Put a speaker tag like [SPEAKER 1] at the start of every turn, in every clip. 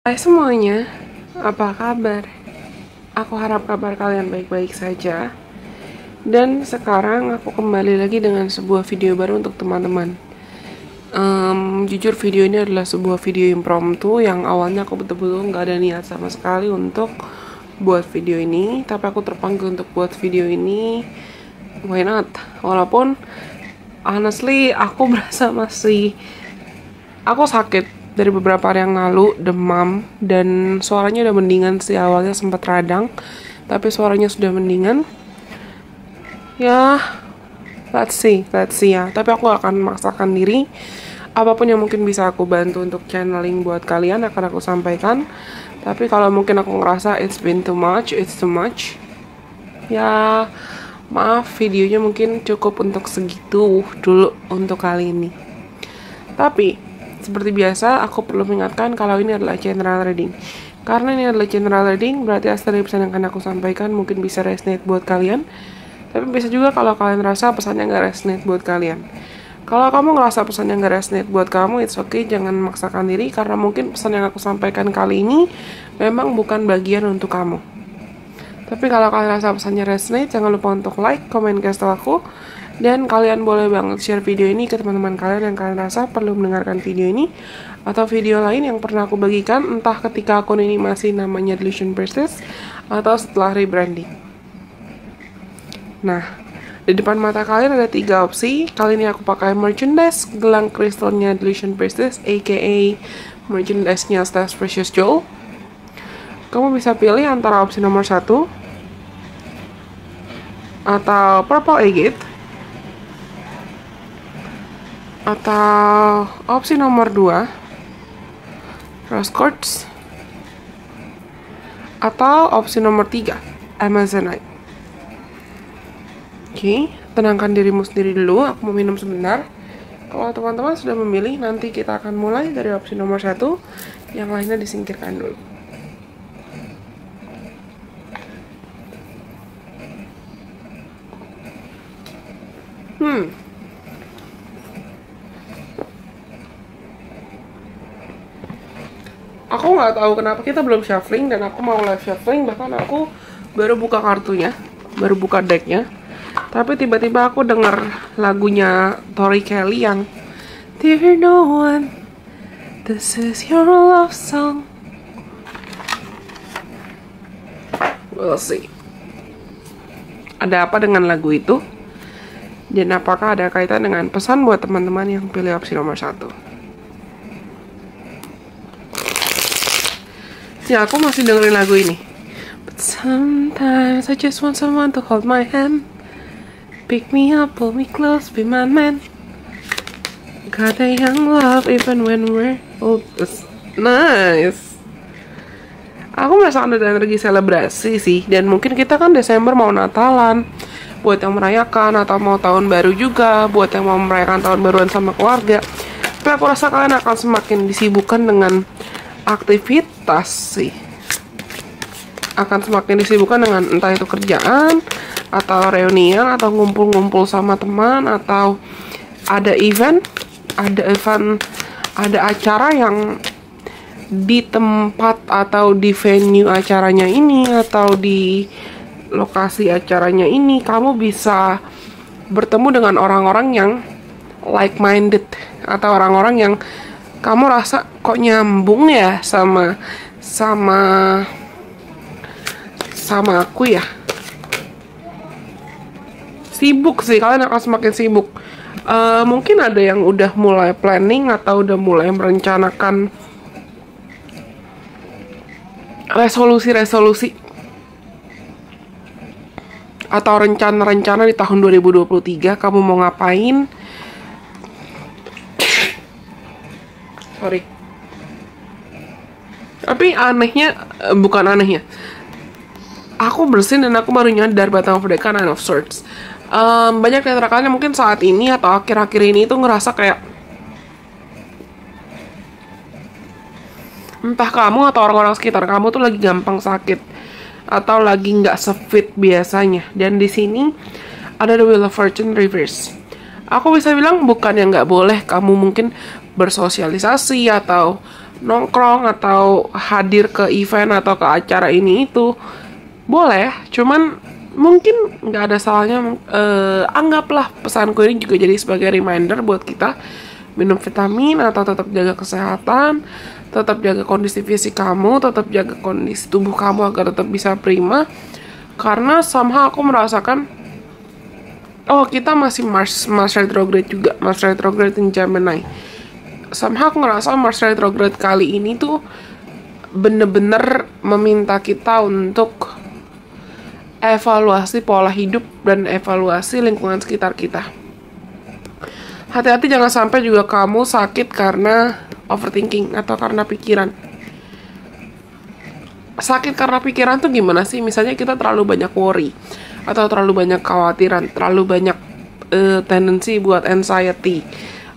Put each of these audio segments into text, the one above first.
[SPEAKER 1] Hai semuanya, apa kabar? Aku harap kabar kalian baik-baik saja. Dan sekarang aku kembali lagi dengan sebuah video baru untuk teman-teman. Jujur video ini adalah sebuah video impromptu yang awalnya aku betul-betul nggak ada niat sama sekali untuk buat video ini. Tapi aku terpanggil untuk buat video ini, why not? Walaupun honestly aku merasa aku sakit dari beberapa hari yang lalu, demam, dan suaranya udah mendingan sih. Awalnya sempat radang, tapi suaranya sudah mendingan. Ya, let's see ya. Tapi aku akan memaksakan diri. Apapun yang mungkin bisa aku bantu untuk channeling buat kalian akan aku sampaikan. Tapi kalau mungkin aku ngerasa it's too much. Ya, maaf, videonya mungkin cukup untuk segitu dulu untuk kali ini. Tapi seperti biasa, aku perlu mengingatkan kalau ini adalah general reading. Karena ini adalah general reading, berarti asal dari pesan yang akan aku sampaikan mungkin bisa resonate buat kalian. Tapi bisa juga kalau kalian rasa pesannya nggak resonate buat kalian. Kalau kamu ngerasa pesannya nggak resonate buat kamu, it's okay, jangan memaksakan diri. Karena mungkin pesan yang aku sampaikan kali ini memang bukan bagian untuk kamu. Tapi kalau kalian rasa pesannya resonate, jangan lupa untuk like, komen, kasih tahu aku. Dan kalian boleh banget share video ini ke teman-teman kalian yang kalian rasa perlu mendengarkan video ini. Atau video lain yang pernah aku bagikan, entah ketika akun ini masih namanya Delusion Priestess atau setelah rebranding. Nah, di depan mata kalian ada 3 opsi. Kali ini aku pakai merchandise gelang kristalnya Delusion Priestess, aka merchandise-nya Stash Precious Jewel. Kamu bisa pilih antara opsi nomor 1 atau Purple Agate, atau opsi nomor 2 Rose Quartz, atau opsi nomor 3 Amazonite. Oke, tenangkan dirimu sendiri dulu, aku mau minum sebentar. Kalau teman-teman sudah memilih, nanti kita akan mulai dari opsi nomor 1, yang lainnya disingkirkan dulu. Aku nggak tahu kenapa kita belum shuffling, dan aku mau live shuffling. Bahkan aku baru buka kartunya, baru buka decknya, tapi tiba-tiba aku dengar lagunya Tori Kelly yang Dear No One, This Is Your Love Song. We'll see. Ada apa dengan lagu itu? Dan apakah ada kaitan dengan pesan buat teman-teman yang pilih opsi nomor 1? Ya, aku masih dengerin lagu ini. But sometimes I just want someone to hold my hand, pick me up, pull me close, be my man. Got a young love even when we're old. It's nice. Aku merasakan ada energi selebrasi sih. Dan mungkin kita kan Desember mau Natalan, buat yang merayakan, atau mau tahun baru juga, buat yang mau merayakan tahun baruan sama keluarga. Tapi aku rasa kalian akan semakin disibukkan dengan aktivitas sih. Akan semakin disibukkan dengan entah itu kerjaan, atau reunian, atau ngumpul-ngumpul sama teman, atau ada event, ada acara yang di tempat atau di venue acaranya ini, atau di lokasi acaranya ini, kamu bisa bertemu dengan orang-orang yang like-minded, atau orang-orang yang kamu rasa kok nyambung ya sama aku ya. Sibuk sih, kalian akan semakin sibuk. Mungkin ada yang udah mulai planning atau udah mulai merencanakan resolusi atau rencana-rencana di tahun 2023 kamu mau ngapain. Sorry. Tapi bukan anehnya, aku bersin dan aku baru nyadar Battle of the Nine of Swords. Banyak dari kalian mungkin saat ini atau akhir-akhir ini itu ngerasa kayak entah kamu atau orang-orang sekitar kamu tuh lagi gampang sakit atau lagi nggak se-fit biasanya. Dan di sini ada The Wheel of Fortune reverse. Aku bisa bilang bukan yang nggak boleh kamu mungkin bersosialisasi atau nongkrong atau hadir ke event atau ke acara ini itu boleh, cuman mungkin nggak ada salahnya. Anggaplah pesanku ini juga jadi sebagai reminder buat kita minum vitamin atau tetap jaga kesehatan, tetap jaga kondisi fisik kamu, tetap jaga kondisi tubuh kamu agar tetap bisa prima. Karena somehow aku merasakan kita masih Mars retrograde juga, Mars retrograde in Gemini. Somehow aku ngerasa Mars retrograde kali ini tuh bener-bener meminta kita untuk evaluasi pola hidup dan evaluasi lingkungan sekitar kita. Hati-hati jangan sampai juga kamu sakit karena overthinking atau karena pikiran. Sakit karena pikiran tuh gimana sih? Misalnya kita terlalu banyak worry atau terlalu banyak khawatiran, terlalu banyak tendensi buat anxiety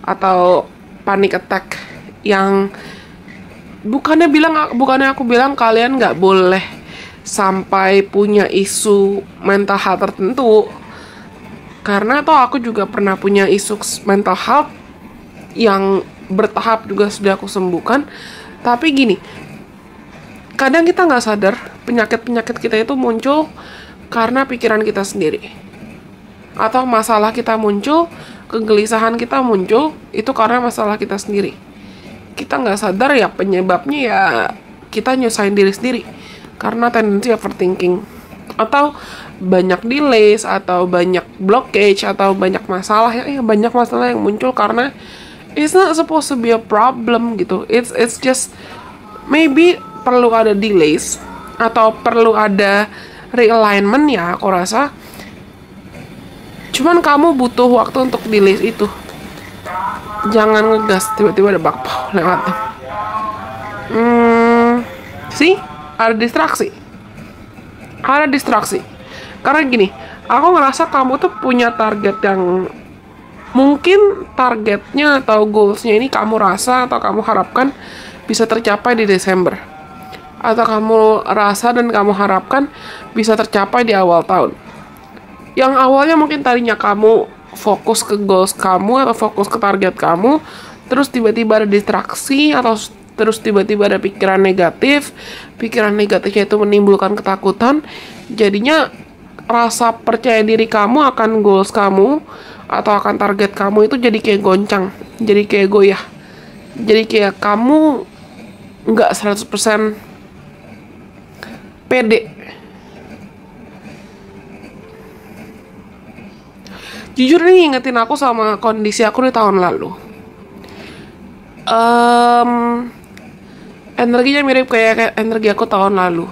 [SPEAKER 1] atau panic attack, yang bukannya aku bilang kalian nggak boleh sampai punya isu mental health tertentu, karena aku juga pernah punya isu mental health yang bertahap juga sudah aku sembuhkan. Tapi gini, kadang kita nggak sadar penyakit-penyakit kita itu muncul karena pikiran kita sendiri, atau masalah kita muncul, kegelisahan kita muncul itu karena masalah kita sendiri. Kita nggak sadar ya penyebabnya ya kita nyusahin diri sendiri karena tendensi overthinking, atau banyak delays, atau banyak blockage, atau banyak masalah yang muncul karena it's not supposed to be a problem gitu. It's just maybe perlu ada delays atau perlu ada realignment ya, aku rasa. Cuman kamu butuh waktu untuk delays itu. Jangan ngegas tiba-tiba ada bakpao lewat. Sih, ada distraksi. Karena gini, aku ngerasa kamu tuh punya target yang mungkin targetnya atau goalsnya ini kamu rasa atau kamu harapkan bisa tercapai di Desember, atau kamu rasa dan kamu harapkan bisa tercapai di awal tahun. Yang awalnya mungkin tadinya kamu fokus ke goals kamu atau fokus ke target kamu, terus tiba-tiba ada distraksi atau terus tiba-tiba ada pikiran negatifnya itu menimbulkan ketakutan. Jadinya rasa percaya diri kamu akan goals kamu atau akan target kamu itu jadi kayak goncang, jadi kayak goyah, jadi kayak kamu nggak 100% pede. Jujur ini ngingetin aku sama kondisi aku di tahun lalu. Energinya mirip kayak energi aku tahun lalu.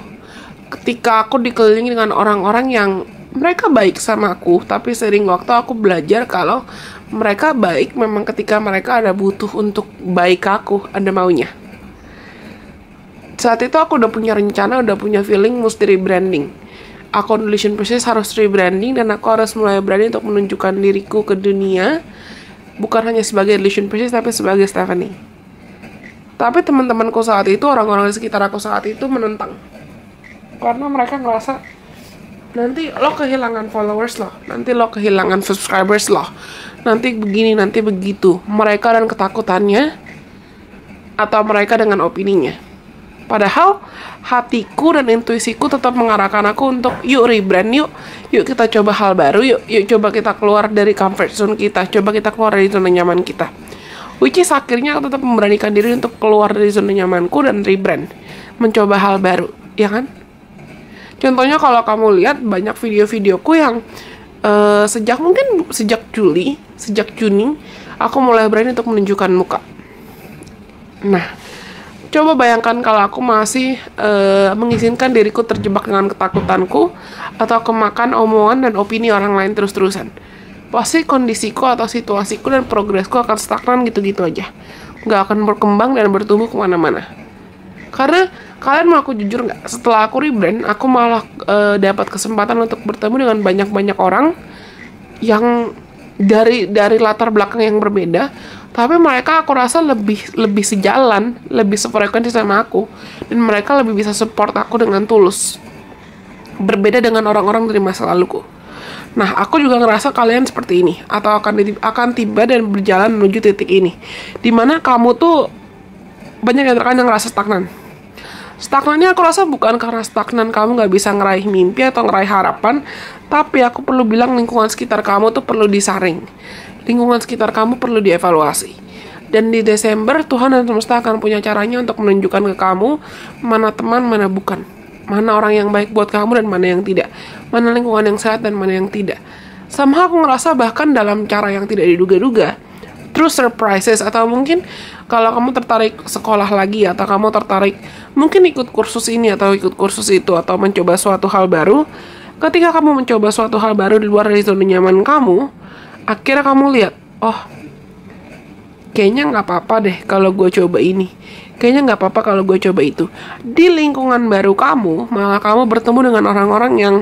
[SPEAKER 1] Ketika aku dikelilingi dengan orang-orang yang mereka baik sama aku, tapi sering waktu aku belajar kalau mereka baik memang ketika mereka ada butuh untuk baik aku, ada maunya. Saat itu aku udah punya rencana, udah punya feeling mesti rebranding. Akun Illusion Pisces harus rebranding dan aku harus mulai berani untuk menunjukkan diriku ke dunia, bukan hanya sebagai Illusion Pisces tapi sebagai Stephanie. Tapi teman-temanku saat itu, orang-orang di sekitar aku saat itu menentang, karena mereka ngerasa nanti lo kehilangan followers lo, nanti lo kehilangan subscribers lo, nanti begini, nanti begitu. Mereka dan ketakutannya, atau mereka dengan opininya. Padahal hatiku dan intuisiku tetap mengarahkan aku untuk yuk rebrand, yuk kita coba hal baru, yuk coba kita keluar dari comfort zone kita, coba kita keluar dari zona nyaman kita. Which is akhirnya aku tetap memberanikan diri untuk keluar dari zona nyamanku dan rebrand, mencoba hal baru, ya kan? Contohnya kalau kamu lihat banyak video-videoku yang sejak Juni aku mulai berani untuk menunjukkan muka. Nah, coba bayangkan kalau aku masih mengizinkan diriku terjebak dengan ketakutanku atau kemakan omongan dan opini orang lain terus-terusan. Pasti kondisiku atau situasiku dan progresku akan stagnan gitu-gitu aja. Nggak akan berkembang dan bertumbuh kemana-mana. Karena kalian mau aku jujur nggak? Setelah aku rebrand, aku malah dapat kesempatan untuk bertemu dengan banyak-banyak orang yang dari latar belakang yang berbeda. Tapi mereka aku rasa lebih sejalan, lebih sefrekuensi sama aku, dan mereka lebih bisa support aku dengan tulus. Berbeda dengan orang-orang dari masa laluku. Nah, aku juga ngerasa kalian seperti ini, atau akan tiba dan berjalan menuju titik ini, dimana kamu tuh banyak yang terkadang ngerasa stagnan. Stagnannya aku rasa bukan karena stagnan kamu nggak bisa ngeraih mimpi atau ngeraih harapan, tapi aku perlu bilang lingkungan sekitar kamu tuh perlu disaring. Lingkungan sekitar kamu perlu dievaluasi. Dan di Desember, Tuhan dan semesta akan punya caranya untuk menunjukkan ke kamu mana teman, mana bukan. Mana orang yang baik buat kamu dan mana yang tidak. Mana lingkungan yang sehat dan mana yang tidak. Somehow aku ngerasa bahkan dalam cara yang tidak diduga-duga, true surprises, atau mungkin kalau kamu tertarik sekolah lagi, atau kamu tertarik mungkin ikut kursus ini atau ikut kursus itu, atau mencoba suatu hal baru. Ketika kamu mencoba suatu hal baru di luar dari zona nyaman kamu, akhirnya kamu lihat, oh kayaknya nggak apa-apa deh kalau gue coba ini, kayaknya nggak apa-apa kalau gue coba itu. Di lingkungan baru kamu, malah kamu bertemu dengan orang-orang yang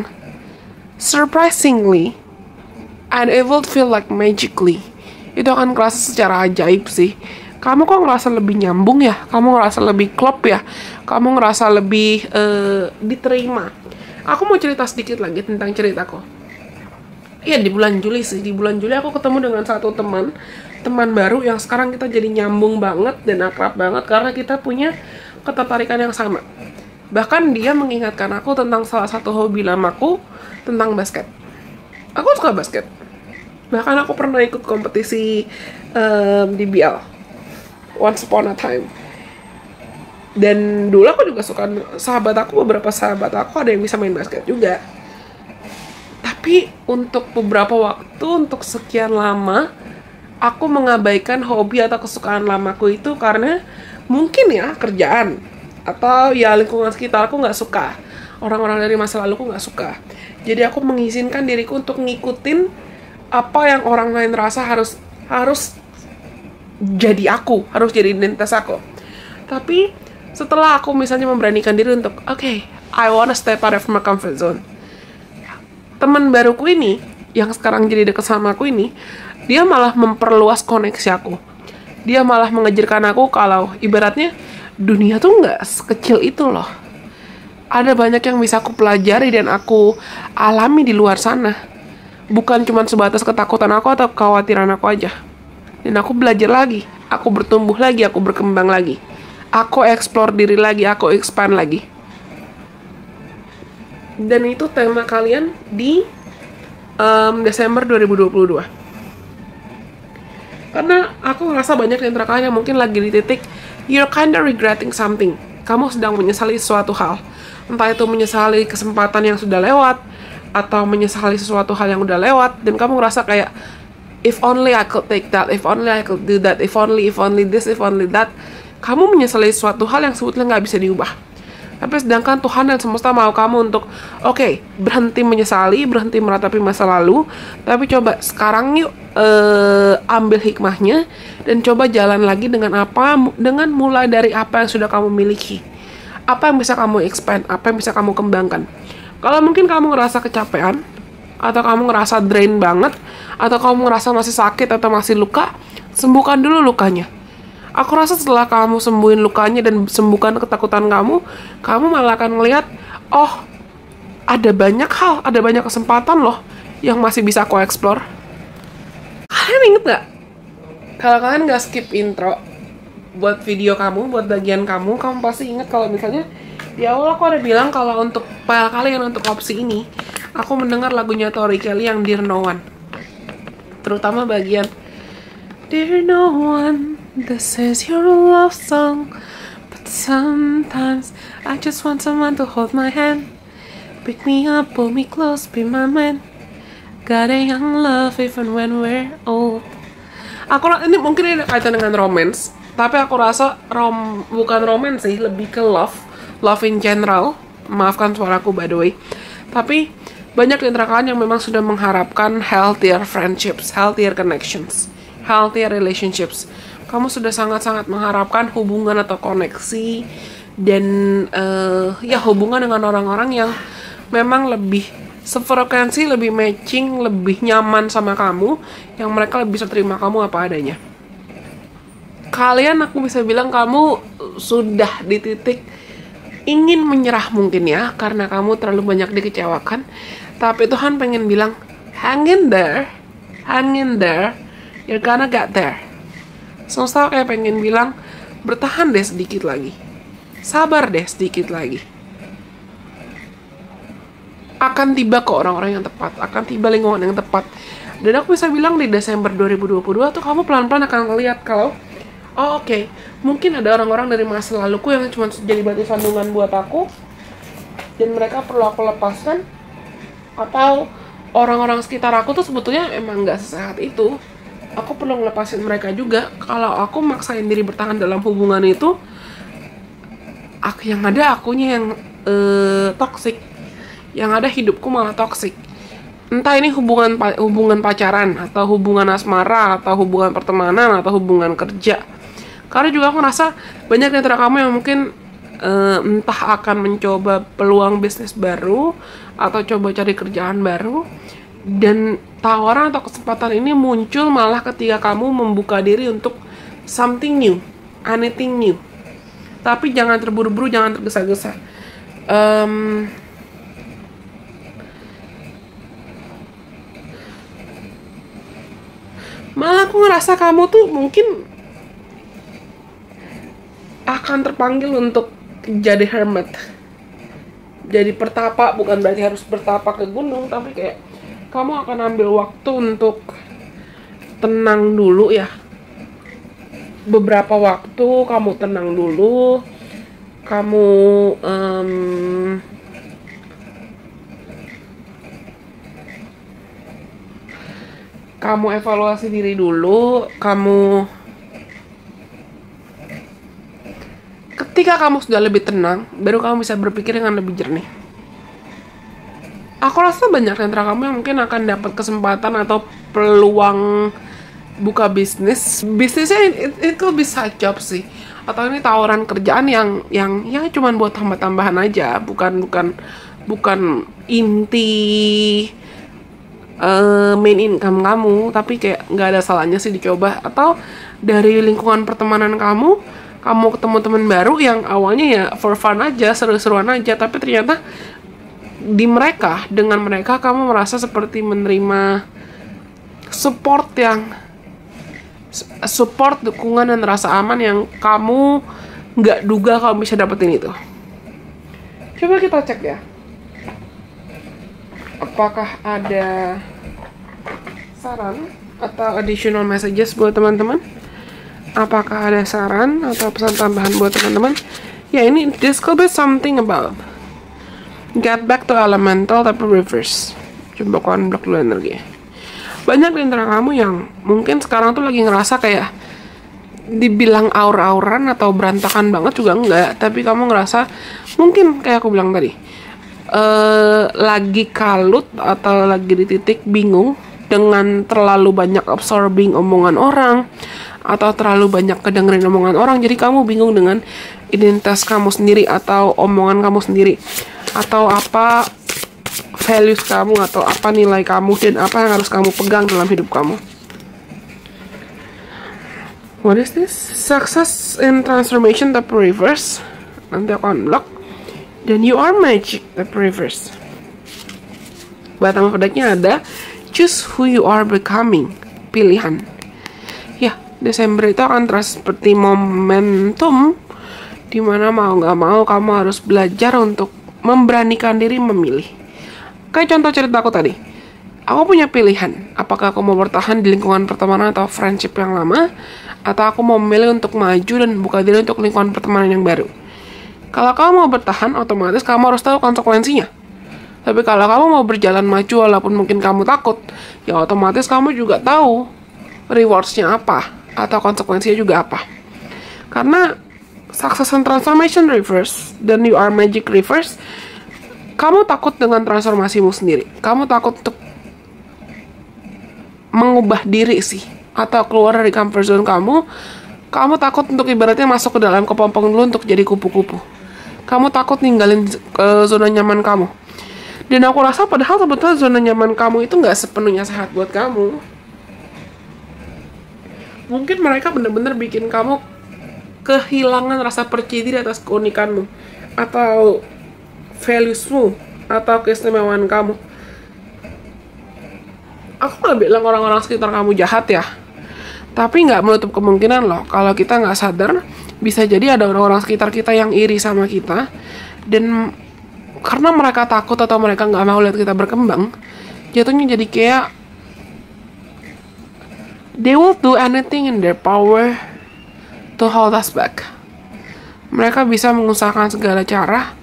[SPEAKER 1] surprisingly, and it will feel like magically, itu akan kerasa secara ajaib sih. Kamu kok ngerasa lebih nyambung ya? Kamu ngerasa lebih klop ya? Kamu ngerasa lebih diterima? Aku mau cerita sedikit lagi tentang ceritaku. Iya, di bulan Juli sih. Di bulan Juli aku ketemu dengan satu teman baru yang sekarang kita jadi nyambung banget dan akrab banget karena kita punya ketertarikan yang sama. Bahkan dia mengingatkan aku tentang salah satu hobi lamaku, tentang basket. Aku suka basket. Bahkan aku pernah ikut kompetisi di BL once upon a time. Dan dulu aku juga suka, beberapa sahabat aku ada yang bisa main basket juga. Tapi untuk beberapa waktu, untuk sekian lama, aku mengabaikan hobi atau kesukaan lamaku itu karena mungkin ya kerjaan atau ya lingkungan sekitar aku nggak suka, orang-orang dari masa lalu aku nggak suka. Jadi aku mengizinkan diriku untuk ngikutin apa yang orang lain rasa harus jadi aku, harus jadi identitas aku. Tapi setelah aku misalnya memberanikan diri untuk okay, I wanna step out of my comfort zone, teman baruku ini yang sekarang jadi deket sama aku ini, dia malah memperluas koneksi aku. Dia malah mengajarkan aku kalau ibaratnya dunia tuh nggak sekecil itu loh. Ada banyak yang bisa aku pelajari dan aku alami di luar sana. Bukan cuma sebatas ketakutan aku atau kekhawatiran aku aja. Dan aku belajar lagi, aku bertumbuh lagi, aku berkembang lagi. Aku explore diri lagi, aku expand lagi. Dan itu tema kalian di Desember 2022. Karena aku ngerasa banyak di antara kalian yang mungkin lagi di titik you're kinda regretting something. Kamu sedang menyesali sesuatu hal. Entah itu menyesali kesempatan yang sudah lewat, atau menyesali sesuatu hal yang udah lewat, dan kamu ngerasa kayak if only I could take that, if only I could do that, if only this, if only that. Kamu menyesali sesuatu hal yang sebetulnya nggak bisa diubah. Tapi sedangkan Tuhan dan semesta mau kamu untuk okay, berhenti menyesali, berhenti meratapi masa lalu, tapi coba sekarang yuk ambil hikmahnya dan coba jalan lagi dengan mulai dari apa yang sudah kamu miliki, apa yang bisa kamu expand, apa yang bisa kamu kembangkan. Kalau mungkin kamu ngerasa kecapean, atau kamu ngerasa drain banget, atau kamu ngerasa masih sakit atau masih luka, sembuhkan dulu lukanya. Aku rasa setelah kamu sembuhin lukanya dan sembuhkan ketakutan kamu malah akan ngelihat, oh, ada banyak hal, ada banyak kesempatan loh yang masih bisa aku explore. Kalian inget gak? Kalau kalian gak skip intro buat video kamu, buat bagian kamu pasti inget kalau misalnya di awal aku ada bilang kalau untuk kalian untuk opsi ini, aku mendengar lagunya Tori Kelly yang Dear No One. Terutama bagian Dear No One, this is your love song, but sometimes I just want someone to hold my hand, pick me up, pull me close, be my man, got a young love even when we're old. Ini mungkin ada kaitan dengan romance, tapi aku rasa bukan romance sih, lebih ke love in general. Maafkan suaraku by the way. Tapi banyak di antara kalian yang memang sudah mengharapkan healthier friendships, healthier connections, healthier relationships. Kamu sudah sangat-sangat mengharapkan hubungan atau koneksi dan ya hubungan dengan orang-orang yang memang lebih sefrekuensi, lebih matching, lebih nyaman sama kamu, yang mereka lebih bisa terima kamu apa adanya. Kalian, aku bisa bilang kamu sudah di titik ingin menyerah mungkin ya, karena kamu terlalu banyak dikecewakan. Tapi Tuhan pengen bilang, hang in there, you're gonna get there. Semesta kayak pengen bilang, Bertahan deh sedikit lagi. Sabar deh sedikit lagi. Akan tiba ke orang-orang yang tepat, akan tiba lingkungan yang tepat. Dan aku bisa bilang di Desember 2022 tuh kamu pelan-pelan akan ngeliat kalau oke, mungkin ada orang-orang dari masa laluku yang cuma jadi batu sandungan buat aku dan mereka perlu aku lepaskan, atau orang-orang sekitar aku tuh sebetulnya emang gak sesehat itu. Aku perlu ngelepasin mereka juga. Kalau aku maksain diri bertahan dalam hubungan itu, yang ada akunya yang toxic, yang ada hidupku malah toxic. Entah ini hubungan pacaran, atau hubungan asmara, atau hubungan pertemanan, atau hubungan kerja. Karena juga aku rasa banyak di antara kamu yang mungkin entah akan mencoba peluang bisnis baru, atau coba cari kerjaan baru, dan tawaran atau kesempatan ini muncul malah ketika kamu membuka diri untuk something new, anything new. Tapi jangan terburu-buru, jangan tergesa-gesa. Malah aku ngerasa kamu tuh mungkin akan terpanggil untuk jadi hermit. Jadi pertapa, bukan berarti harus bertapa ke gunung, tapi kayak kamu akan ambil waktu untuk tenang dulu ya. Beberapa waktu kamu tenang dulu. Kamu kamu evaluasi diri dulu. Ketika kamu sudah lebih tenang, baru kamu bisa berpikir dengan lebih jernih. Aku rasa banyak di antara kamu yang mungkin akan dapat kesempatan atau peluang buka bisnis. Bisnisnya itu bisa job sih. Atau ini tawaran kerjaan yang ya cuman buat tambah-tambahan aja, bukan inti main income kamu, tapi kayak nggak ada salahnya sih dicoba. Atau dari lingkungan pertemanan kamu ketemu teman baru yang awalnya ya for fun aja, seru-seruan aja, tapi ternyata dengan mereka kamu merasa seperti menerima support, dukungan dan rasa aman yang kamu nggak duga kamu bisa dapetin itu. Coba kita cek ya, apakah ada saran atau additional messages buat teman-teman? Apakah ada saran atau pesan tambahan buat teman-teman? Ya, ini this could be something about get back to elemental tapi reverse. Coba aku unblock dulu energi. Banyak di antara kamu yang mungkin sekarang tuh lagi ngerasa kayak dibilang aur-auran atau berantakan banget juga enggak, tapi kamu ngerasa mungkin kayak aku bilang tadi, lagi kalut atau lagi di titik bingung dengan terlalu banyak absorbing omongan orang, atau terlalu banyak kedengerin omongan orang. Jadi kamu bingung dengan identitas kamu sendiri atau omongan kamu sendiri, atau apa values kamu, atau apa nilai kamu, dan apa yang harus kamu pegang dalam hidup kamu. What is this? Success in transformation tapi reverse. Nanti aku unblock. Dan you are magic tapi reverse. Batang pedangnya ada choose who you are becoming. Pilihan. Ya, Desember itu akan terasa seperti momentum dimana mau gak mau kamu harus belajar untuk memberanikan diri memilih. Kayak contoh cerita aku tadi, aku punya pilihan, apakah aku mau bertahan di lingkungan pertemanan atau friendship yang lama, atau aku mau memilih untuk maju dan buka diri untuk lingkungan pertemanan yang baru. Kalau kamu mau bertahan, otomatis kamu harus tahu konsekuensinya. Tapi kalau kamu mau berjalan maju walaupun mungkin kamu takut, ya otomatis kamu juga tahu rewards-nya apa, atau konsekuensinya juga apa. Karena success and transformation reverse dan you are magic reverse, kamu takut dengan transformasimu sendiri. Kamu takut untuk mengubah diri sih, atau keluar dari comfort zone kamu. Kamu takut untuk ibaratnya masuk ke dalam kepompong dulu untuk jadi kupu-kupu. Kamu takut ninggalin zona nyaman kamu. Dan aku rasa padahal sebetulnya zona nyaman kamu itu nggak sepenuhnya sehat buat kamu. Mungkin mereka benar-benar bikin kamu kehilangan rasa percaya diri atas keunikanmu, atau valuesmu, atau keistimewaan kamu. Aku gak bilang orang-orang sekitar kamu jahat ya, tapi gak menutup kemungkinan loh kalau kita gak sadar bisa jadi ada orang-orang sekitar kita yang iri sama kita, dan karena mereka takut atau mereka nggak mau lihat kita berkembang, jatuhnya jadi kayak they will do anything in their power to hold us back. Mereka bisa mengusahakan segala cara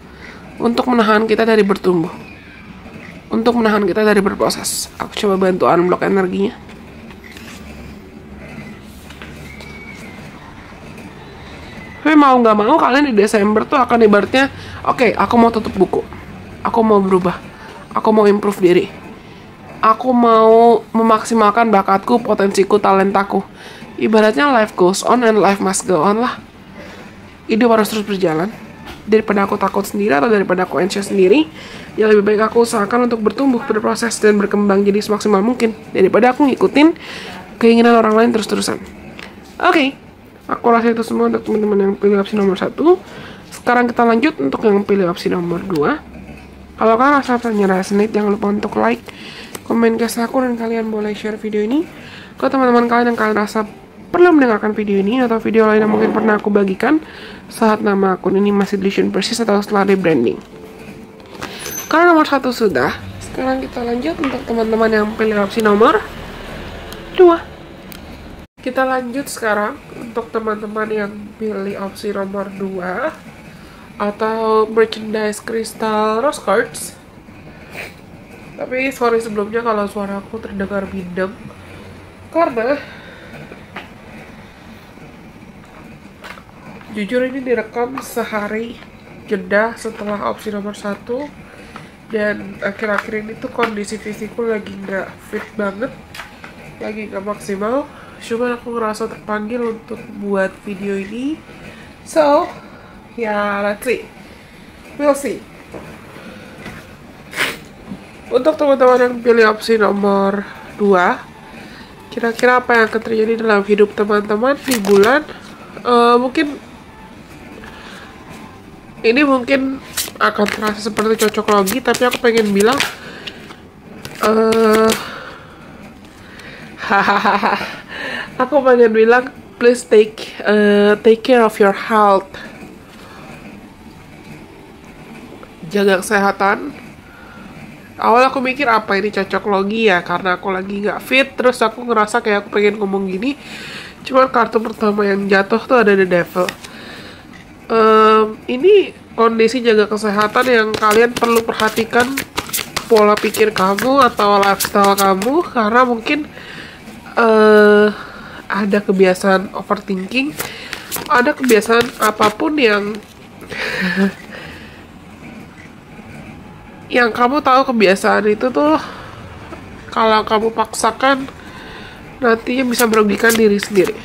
[SPEAKER 1] untuk menahan kita dari bertumbuh, untuk menahan kita dari berproses. Aku coba bantu unblock energinya. Tapi mau nggak mau kalian di Desember tuh akan ibaratnya, oke, aku mau tutup buku, aku mau berubah, aku mau improve diri, aku mau memaksimalkan bakatku, potensiku, talentaku. Ibaratnya life goes on and life must go on lah. Hidup harus terus berjalan. Daripada aku takut sendiri atau daripada aku anxious sendiri, yang lebih baik aku usahakan untuk bertumbuh, berproses, dan berkembang jadi semaksimal mungkin daripada aku ngikutin keinginan orang lain terus-terusan. Oke. Aku rasa itu semua untuk teman-teman yang pilih opsi nomor 1. Sekarang kita lanjut untuk yang pilih opsi nomor 2. Kalau kalian rasa pesannya resonate, jangan lupa untuk like, komen ke aku, dan kalian boleh share video ini ke teman-teman kalian yang kalian rasa perlu mendengarkan video ini atau video lain yang mungkin pernah aku bagikan saat nama akun ini masih Delusion Persis atau setelah rebranding. Karena nomor 1 sudah, sekarang kita lanjut untuk teman-teman yang pilih opsi nomor 2. Kita lanjut sekarang untuk teman-teman yang pilih opsi nomor 2 atau merchandise crystal rose cards. Tapi sorry sebelumnya kalau suara aku terdengar bindeng, karena jujur ini direkam sehari jeda setelah opsi nomor 1, dan akhir-akhir ini tuh kondisi fisikku lagi nggak fit banget, lagi nggak maksimal. Cuman aku ngerasa terpanggil untuk buat video ini. So, ya, let's see. We'll see. Untuk teman-teman yang pilih opsi nomor 2, kira-kira apa yang akan terjadi dalam hidup teman-teman di bulan mungkin akan terasa seperti cocok logi, tapi aku pengen bilang aku pengen bilang please take care of your health. Jaga kesehatan. Awal aku mikir apa ini cocok logi ya, karena aku lagi nggak fit, terus aku ngerasa kayak aku pengen ngomong gini. Cuman kartu pertama yang jatuh tuh ada The Devil. Ini kondisi jaga kesehatan yang kalian perlu perhatikan pola pikir kamu atau lifestyle kamu, karena mungkin ada kebiasaan overthinking, ada kebiasaan apapun yang yang kamu tahu kebiasaan itu tuh kalau kamu paksakan nantinya bisa merugikan diri sendiri.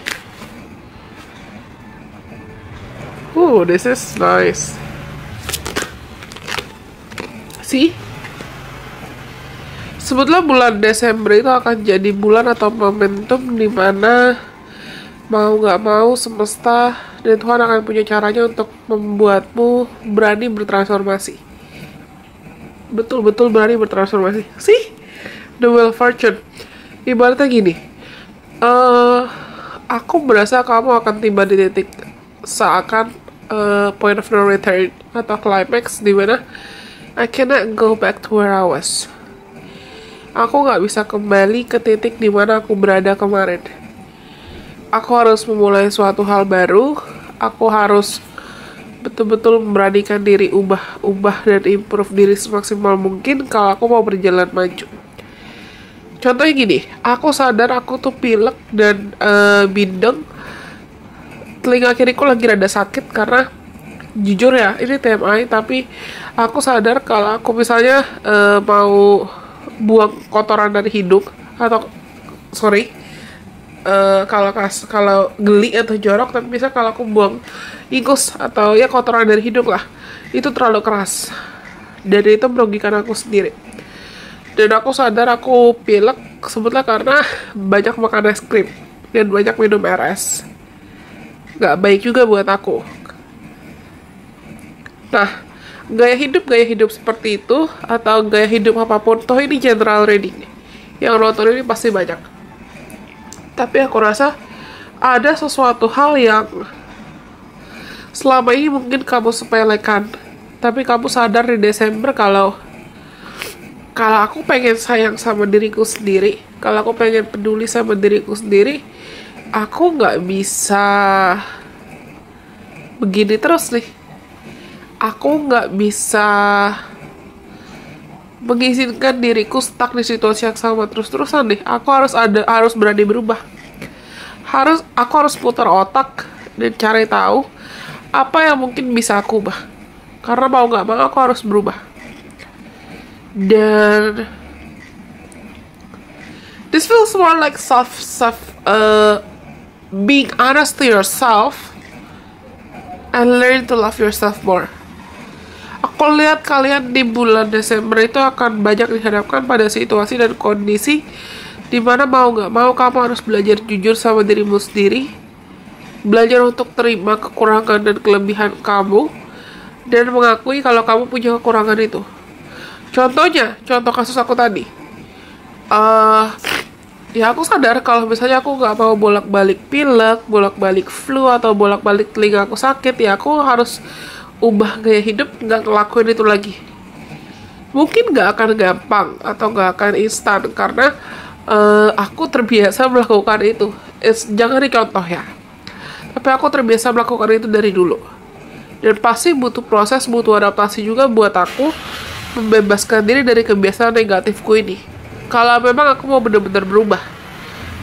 [SPEAKER 1] This is nice. See? Sebetulnya bulan Desember itu akan jadi bulan atau momentum dimana mau gak mau semesta dan Tuhan akan punya caranya untuk membuatmu berani bertransformasi. Betul-betul berani bertransformasi. See? The Wheel of Fortune. Ibaratnya gini, aku berasa kamu akan tiba di titik seakan point of no return atau climax dimana I cannot go back to where I was. Aku gak bisa kembali ke titik dimana aku berada kemarin. Aku harus memulai suatu hal baru. Aku harus betul-betul memberanikan diri ubah dan improve diri semaksimal mungkin kalau aku mau berjalan maju. Contohnya gini, aku sadar aku tuh pilek dan bindeng. Telinga kiriku lagi rada sakit karena jujur ya, ini TMI, tapi aku sadar kalau aku misalnya mau buang kotoran dari hidung atau kalau geli atau jorok, tapi bisa kalau aku buang ingus atau ya kotoran dari hidung lah, itu terlalu keras dan itu merugikan aku sendiri. Dan aku sadar aku pilek sebetulnya karena banyak makan es krim dan banyak minum air es. Gak baik juga buat aku. Nah, gaya hidup seperti itu atau gaya hidup apapun, toh ini general reading, yang nonton ini pasti banyak. Tapi aku rasa ada sesuatu hal yang selama ini mungkin kamu sepelekan, tapi kamu sadar di Desember kalau aku pengen sayang sama diriku sendiri, kalau aku pengen peduli sama diriku sendiri, aku nggak bisa begini terus nih. Aku nggak bisa mengizinkan diriku stuck di situasi yang sama terus-terusan nih. Aku harus berani berubah. Aku harus putar otak dan cari tahu apa yang mungkin bisa aku ubah. Karena mau nggak mau aku harus berubah. Dan this feels more like being honest to yourself and learn to love yourself more. Aku lihat kalian di bulan Desember itu akan banyak dihadapkan pada situasi dan kondisi dimana mau gak mau kamu harus belajar jujur sama dirimu sendiri, belajar untuk terima kekurangan dan kelebihan kamu, dan mengakui kalau kamu punya kekurangan itu. Contoh kasus aku tadi, ya aku sadar kalau misalnya aku gak mau bolak-balik pilek, bolak-balik flu, atau bolak-balik telinga aku sakit, ya aku harus ubah gaya hidup, gak ngelakuin itu lagi. Mungkin gak akan gampang atau gak akan instan karena aku terbiasa melakukan itu. Jangan dicontoh ya, tapi aku terbiasa melakukan itu dari dulu. Dan pasti butuh proses, butuh adaptasi juga buat aku membebaskan diri dari kebiasaan negatifku ini. Kalau memang aku mau benar-benar berubah.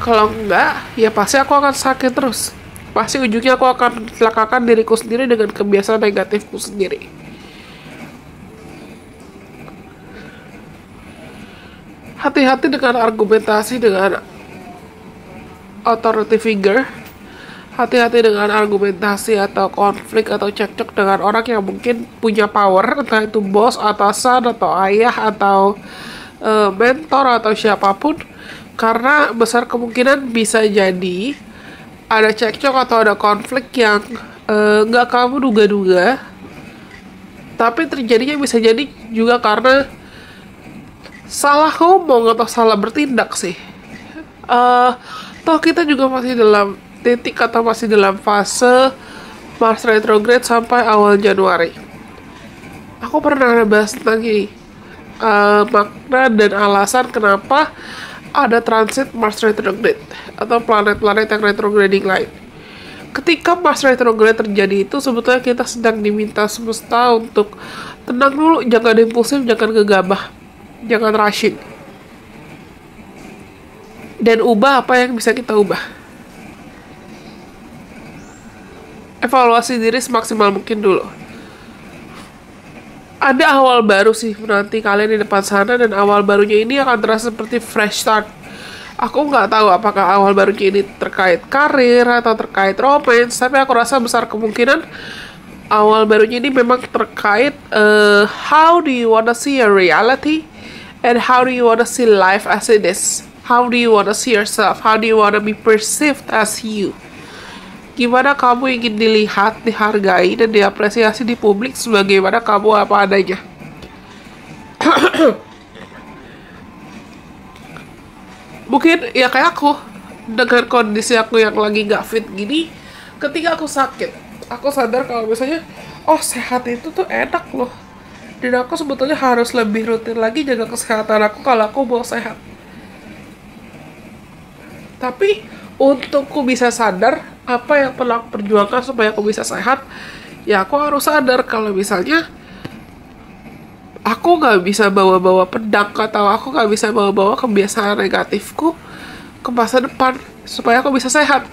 [SPEAKER 1] Kalau enggak, ya pasti aku akan sakit terus. Pasti ujungnya aku akan celakakan diriku sendiri dengan kebiasaan negatifku sendiri. Hati-hati dengan argumentasi dengan authority figure. Hati-hati dengan argumentasi atau konflik atau cekcok dengan orang yang mungkin punya power, entah itu bos, atasan, atau ayah, atau mentor, atau siapapun. Karena besar kemungkinan bisa jadi ada cekcok atau ada konflik yang nggak kamu duga-duga, tapi terjadinya bisa jadi juga karena salah ngomong atau salah bertindak sih. Toh kita juga masih dalam titik atau masih dalam fase Mars retrograde sampai awal Januari. Aku pernah bahas tentang ini, makna dan alasan kenapa ada transit Mars retrograde atau planet-planet yang retrograding lain. Ketika Mars retrograde terjadi itu sebetulnya kita sedang diminta semesta untuk tenang dulu, jangan impulsif, jangan gegabah, jangan rushing, dan ubah apa yang bisa kita ubah. Evaluasi diri semaksimal mungkin dulu. Ada awal baru sih nanti kalian di depan sana, dan awal barunya ini akan terasa seperti fresh start. Aku nggak tahu apakah awal barunya ini terkait karir atau terkait romance, tapi aku rasa besar kemungkinan awal barunya ini memang terkait how do you wanna see your reality and how do you wanna see life as it is. How do you wanna see yourself? How do you wanna be perceived as you? Gimana kamu ingin dilihat, dihargai, dan diapresiasi di publik sebagaimana kamu apa adanya. Mungkin ya kayak aku, dengan kondisi aku yang lagi gak fit gini, ketika aku sakit, aku sadar kalau misalnya, oh sehat itu tuh enak loh. Dan aku sebetulnya harus lebih rutin lagi jaga kesehatan aku kalau aku mau sehat. Tapi untuk aku bisa sadar apa yang perlu aku perjuangkan supaya aku bisa sehat, ya aku harus sadar kalau misalnya aku gak bisa bawa-bawa pedang, atau aku gak bisa bawa-bawa kebiasaan negatifku ke masa depan supaya aku bisa sehat.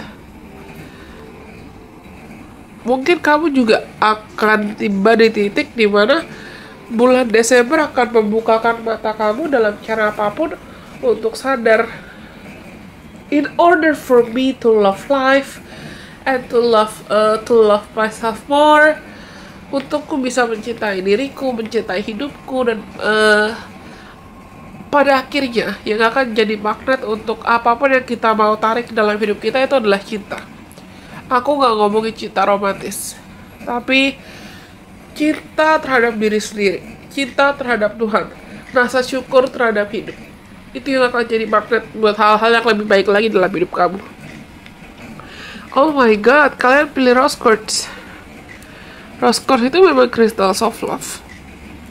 [SPEAKER 1] Mungkin kamu juga akan tiba di titik dimana bulan Desember akan membukakan mata kamu dalam cara apapun untuk sadar, in order for me to love life and to love myself more, untukku bisa mencintai diriku, mencintai hidupku, dan pada akhirnya yang akan jadi magnet untuk apapun yang kita mau tarik dalam hidup kita itu adalah cinta. Aku gak ngomongin cinta romantis, tapi cinta terhadap diri sendiri, cinta terhadap Tuhan, rasa syukur terhadap hidup. Itu yang akan jadi magnet buat hal-hal yang lebih baik lagi dalam hidup kamu. Oh my god, kalian pilih rose quartz. Rose quartz itu memang crystals of love.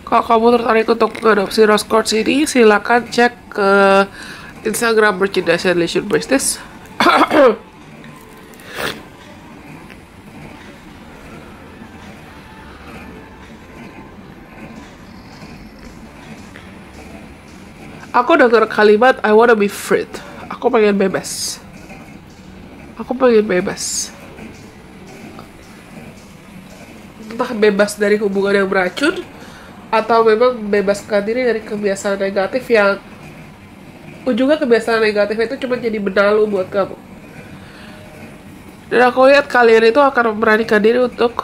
[SPEAKER 1] Kalau kamu tertarik untuk mengadopsi rose quartz ini, silakan cek ke Instagram Merchandise and Leisure Business. Aku dengar kalimat I wanna be free. Aku pengen bebas. Aku pengen bebas. Entah bebas dari hubungan yang beracun, atau memang bebaskan diri dari kebiasaan negatif yang ujungnya kebiasaan negatif itu cuma jadi benalu buat kamu. Dan aku lihat kalian itu akan memberanikan diri untuk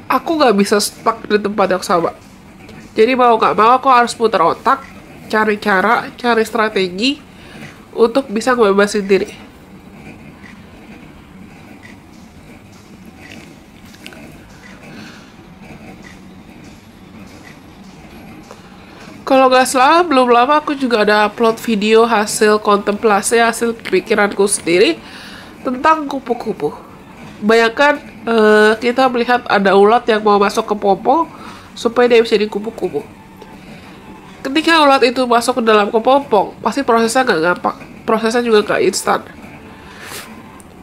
[SPEAKER 1] aku gak bisa stuck di tempat yang sama. Jadi mau gak mau aku harus putar otak, cari cara, cari strategi untuk bisa ngebebasin diri. Kalau gak salah, belum lama aku juga ada upload video hasil kontemplasi, hasil pikiranku sendiri tentang kupu-kupu. Bayangkan kita melihat ada ulat yang mau masuk ke pompong supaya dia bisa dikupu-kupu. Ketika ulat itu masuk ke dalam kepompong, pasti prosesnya gak gampang. Prosesnya juga gak instan.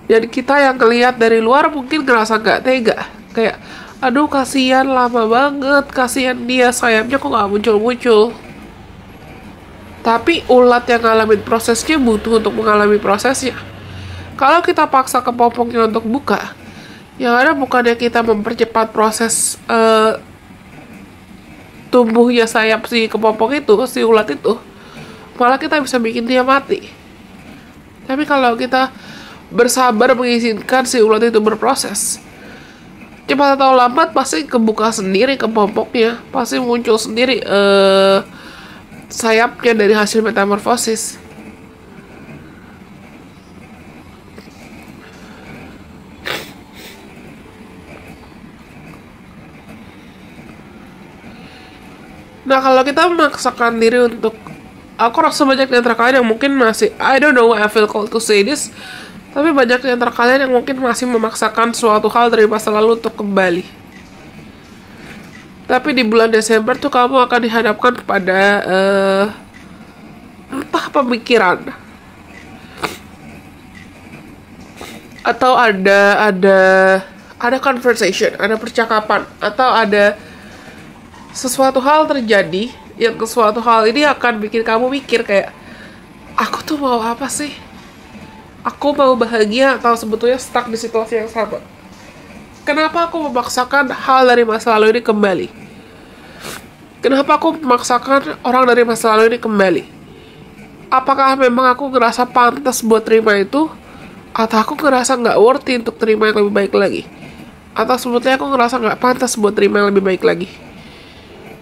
[SPEAKER 1] Dan kita yang ngelihat dari luar mungkin ngerasa gak tega. Kayak, aduh kasihan, lama banget, kasihan dia, sayapnya kok gak muncul-muncul. Tapi ulat yang ngalamin prosesnya butuh untuk mengalami prosesnya. Kalau kita paksa kepompongnya untuk buka, yang ada bukannya kita mempercepat proses tumbuhnya sayap si kepompong itu, si ulat itu, malah kita bisa bikin dia mati. Tapi kalau kita bersabar mengizinkan si ulat itu berproses, cepat atau lambat pasti kebuka sendiri kepompongnya, pasti muncul sendiri sayapnya dari hasil metamorfosis. Nah, kalau kita memaksakan diri untuk, aku rasa banyak di antara kalian yang mungkin masih, I don't know why I feel called to say this, tapi banyak di antara kalian yang mungkin masih memaksakan suatu hal dari masa lalu untuk kembali. Tapi di bulan Desember tuh kamu akan dihadapkan kepada entah pemikiran atau ada conversation, ada percakapan, atau ada sesuatu hal terjadi yang sesuatu hal ini akan bikin kamu mikir kayak, aku tuh mau apa sih? Aku mau bahagia atau sebetulnya stuck di situasi yang sama? Kenapa aku memaksakan hal dari masa lalu ini kembali? Kenapa aku memaksakan orang dari masa lalu ini kembali? Apakah memang aku ngerasa pantas buat terima itu? Atau aku ngerasa gak worthy untuk terima yang lebih baik lagi? Atau sebetulnya aku ngerasa gak pantas buat terima yang lebih baik lagi?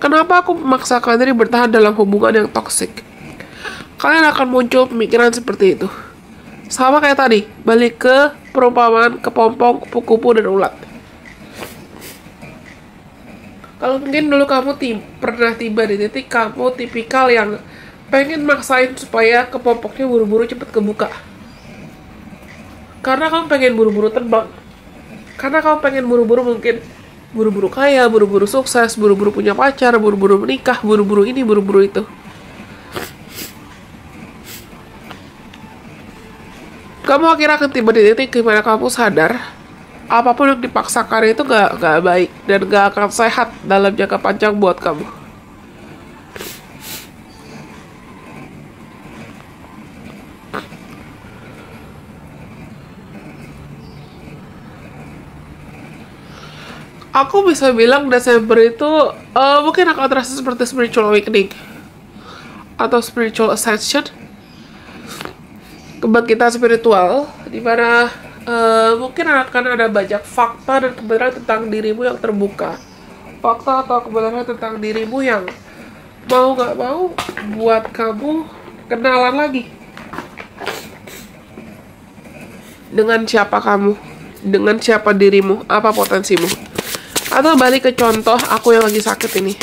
[SPEAKER 1] Kenapa aku memaksakan diri bertahan dalam hubungan yang toksik? Kalian akan muncul pemikiran seperti itu. Sama kayak tadi, balik ke perumpamaan kepompong, kupu-kupu, dan ulat. Kalau mungkin dulu kamu pernah tiba di titik kamu tipikal yang pengen maksain supaya kepompongnya buru-buru cepet kebuka. Karena kamu pengen buru-buru terbang. Karena kamu pengen buru-buru mungkin buru-buru kaya, buru-buru sukses, buru-buru punya pacar, buru-buru menikah, buru-buru ini, buru-buru itu. Kamu akhirnya akan tiba di titik dimana kamu sadar apapun yang dipaksakan itu gak baik dan gak akan sehat dalam jangka panjang buat kamu. Aku bisa bilang Desember itu mungkin akan terasa seperti spiritual awakening atau spiritual ascension, kebangkitan spiritual, dimana mungkin akan ada banyak fakta dan kebenaran tentang dirimu yang terbuka, fakta atau kebenaran tentang dirimu yang mau gak mau buat kamu kenalan lagi dengan siapa kamu, dengan siapa dirimu, apa potensimu. Atau balik ke contoh aku yang lagi sakit ini.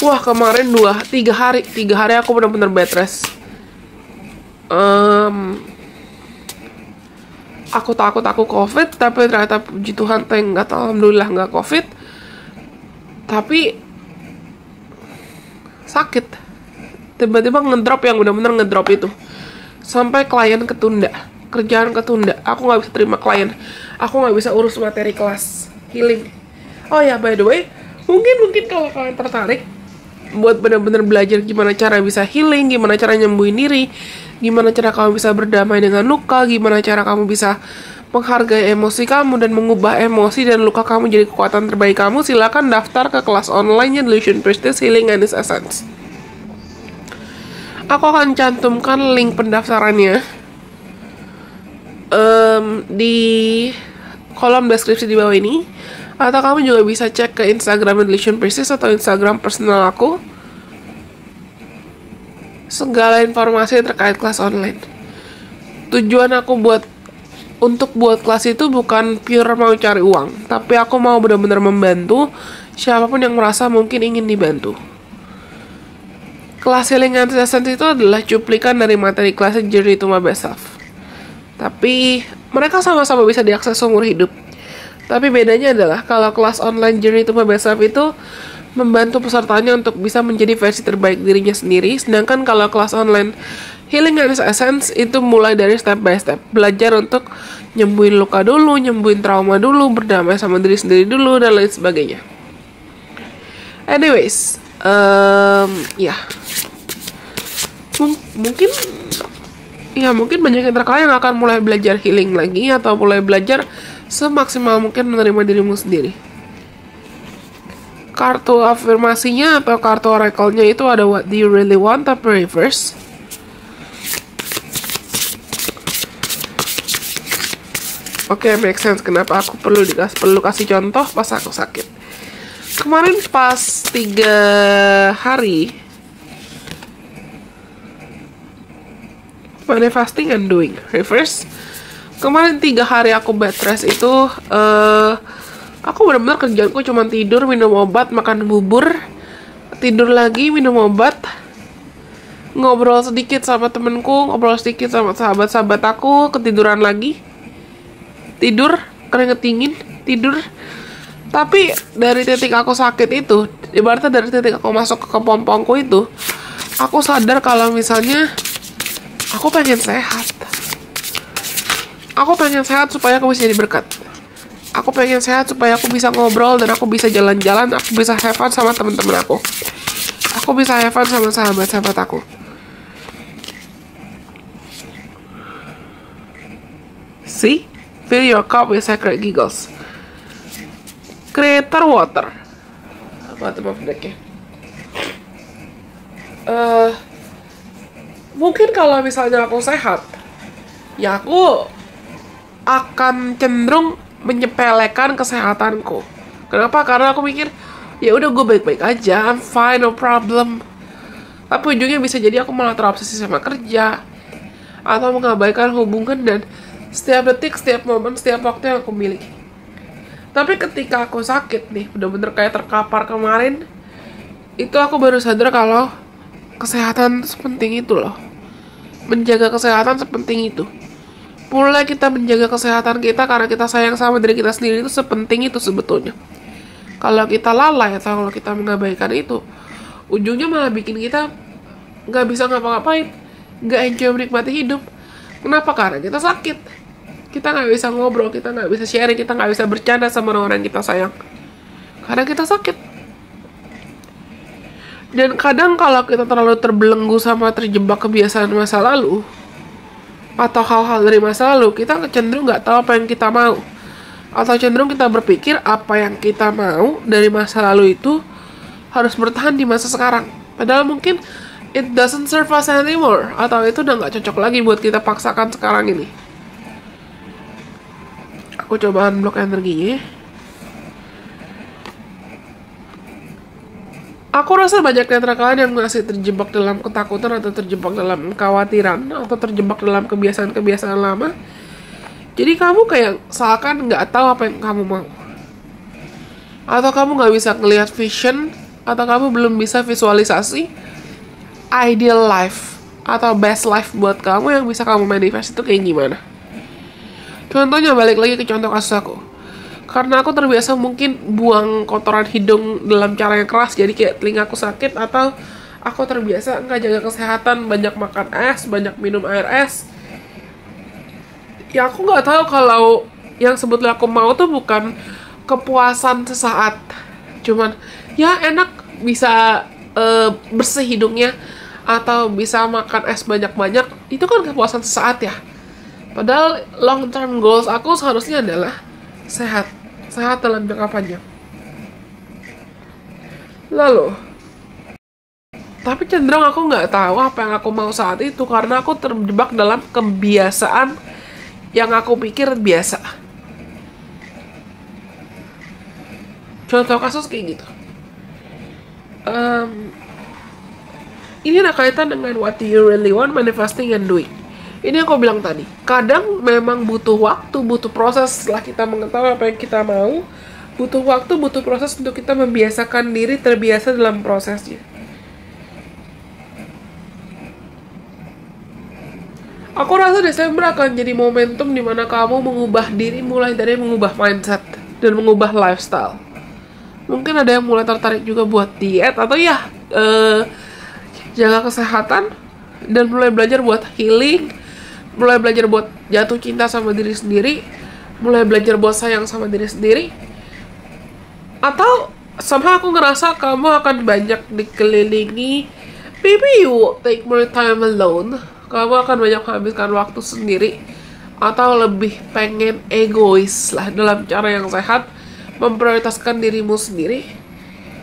[SPEAKER 1] Wah, kemarin 3 hari aku benar-benar bed rest. aku takut aku COVID, tapi ternyata puji Tuhan nggak, alhamdulillah nggak COVID, tapi sakit, tiba-tiba ngedrop yang benar-benar ngedrop itu, sampai klien ketunda, kerjaan ketunda, aku nggak bisa terima klien, aku nggak bisa urus materi kelas healing. Oh ya, by the way, mungkin kalau kalian tertarik buat benar-benar belajar gimana cara bisa healing, gimana cara nyembuhin diri, gimana cara kamu bisa berdamai dengan luka, gimana cara kamu bisa menghargai emosi kamu dan mengubah emosi dan luka kamu jadi kekuatan terbaik kamu, silakan daftar ke kelas online-nya Delusion Priestess Healing and Its Essence. Aku akan cantumkan link pendaftarannya di kolom deskripsi di bawah ini, atau kamu juga bisa cek ke Instagram Delusion Priestess atau Instagram personal aku, segala informasi terkait kelas online. Tujuan aku untuk buat kelas itu bukan pure mau cari uang, tapi aku mau benar-benar membantu siapapun yang merasa mungkin ingin dibantu. Kelas Healing and Essence itu adalah cuplikan dari materi kelas Journey to My Best Self. Tapi mereka sama-sama bisa diakses seumur hidup. Tapi bedanya adalah kalau kelas online Journey to My Best Self itu membantu pesertanya untuk bisa menjadi versi terbaik dirinya sendiri, sedangkan kalau kelas online Healing and Essence itu mulai dari step by step, belajar untuk nyembuhin luka dulu, nyembuhin trauma dulu, berdamai sama diri sendiri dulu, dan lain sebagainya. Anyways, mungkin banyak yang terkadang akan mulai belajar healing lagi, atau mulai belajar semaksimal mungkin menerima dirimu sendiri. Kartu afirmasinya atau kartu oracle-nya itu ada what do you really want, tapi reverse. Oke, make sense kenapa aku perlu kasih contoh pas aku sakit. Kemarin pas 3 hari manifesting and doing reverse. Kemarin 3 hari aku bed rest itu aku benar-benar kerjaanku cuma tidur, minum obat, makan bubur, tidur lagi, minum obat, ngobrol sedikit sama temenku, ngobrol sedikit sama sahabat-sahabat aku, ketiduran lagi, tidur, keringet dingin, tidur. Tapi dari titik aku sakit itu, ibaratnya dari titik aku masuk ke kepompongku itu, aku sadar kalau misalnya aku pengen sehat. Aku pengen sehat supaya aku bisa jadi berkat. Aku pengen sehat supaya aku bisa ngobrol dan aku bisa jalan-jalan, aku bisa have fun sama teman-teman aku. Aku bisa have fun sama sahabat-sahabat aku. See? Fill your cup with sacred giggles. Creator water. Apa tuh decknya? Mungkin kalau misalnya aku sehat, ya aku akan cenderung menyepelekan kesehatanku. Kenapa? Karena aku mikir, ya udah gue baik-baik aja, I'm fine, no problem. Tapi ujungnya bisa jadi aku malah terobsesi sama kerja, atau mengabaikan hubungan dan setiap detik, setiap momen, setiap waktu yang aku miliki. Tapi ketika aku sakit nih, bener-bener kayak terkapar kemarin, itu aku baru sadar kalau kesehatan sepenting itu loh. Menjaga kesehatan sepenting itu. Mulai kita menjaga kesehatan kita karena kita sayang sama diri kita sendiri, itu sepenting itu sebetulnya. Kalau kita lalai atau kalau kita mengabaikan itu, ujungnya malah bikin kita gak bisa ngapa-ngapain, gak enjoy menikmati hidup. Kenapa? Karena kita sakit. Kita gak bisa ngobrol, kita gak bisa sharing, kita gak bisa bercanda sama orang yang kita sayang, karena kita sakit. Dan kadang kalau kita terlalu terbelenggu sama terjebak kebiasaan masa lalu atau hal-hal dari masa lalu, kita cenderung gak tahu apa yang kita mau, atau cenderung kita berpikir apa yang kita mau dari masa lalu itu harus bertahan di masa sekarang, padahal mungkin it doesn't serve us anymore, atau itu udah gak cocok lagi buat kita paksakan sekarang ini. Aku coba unblock energinya. Aku rasa banyak di antara kalian yang masih terjebak dalam ketakutan, atau terjebak dalam kekhawatiran, atau terjebak dalam kebiasaan-kebiasaan lama. Jadi kamu kayak seakan nggak tahu apa yang kamu mau, atau kamu nggak bisa ngelihat vision, atau kamu belum bisa visualisasi ideal life atau best life buat kamu yang bisa kamu manifest itu kayak gimana. Contohnya balik lagi ke contoh kasus aku. Karena aku terbiasa mungkin buang kotoran hidung dalam cara yang keras, jadi kayak telingaku sakit, atau aku terbiasa nggak jaga kesehatan, banyak makan es, banyak minum air es. Ya aku nggak tahu kalau yang sebetulnya aku mau tuh bukan kepuasan sesaat, cuman ya enak bisa bersih hidungnya atau bisa makan es banyak-banyak, itu kan kepuasan sesaat ya. Padahal long term goals aku seharusnya adalah sehat, sehat dalam jangka panjang. Lalu, tapi cenderung aku nggak tahu apa yang aku mau saat itu karena aku terjebak dalam kebiasaan yang aku pikir biasa. Contoh kasus kayak gitu. Ini ada kaitan dengan what you really want, manifesting and doing. Ini yang aku bilang tadi. Kadang memang butuh waktu, butuh proses setelah kita mengetahui apa yang kita mau. Butuh waktu, butuh proses untuk kita membiasakan diri terbiasa dalam prosesnya. Aku rasa Desember akan jadi momentum di mana kamu mengubah diri, mulai dari mengubah mindset dan mengubah lifestyle. Mungkin ada yang mulai tertarik juga buat diet atau ya jaga kesehatan dan mulai belajar buat healing, mulai belajar buat jatuh cinta sama diri sendiri, mulai belajar buat sayang sama diri sendiri. Atau somehow aku ngerasa kamu akan banyak dikelilingi, maybe you take more time alone, kamu akan banyak menghabiskan waktu sendiri, atau lebih pengen egois lah dalam cara yang sehat, memprioritaskan dirimu sendiri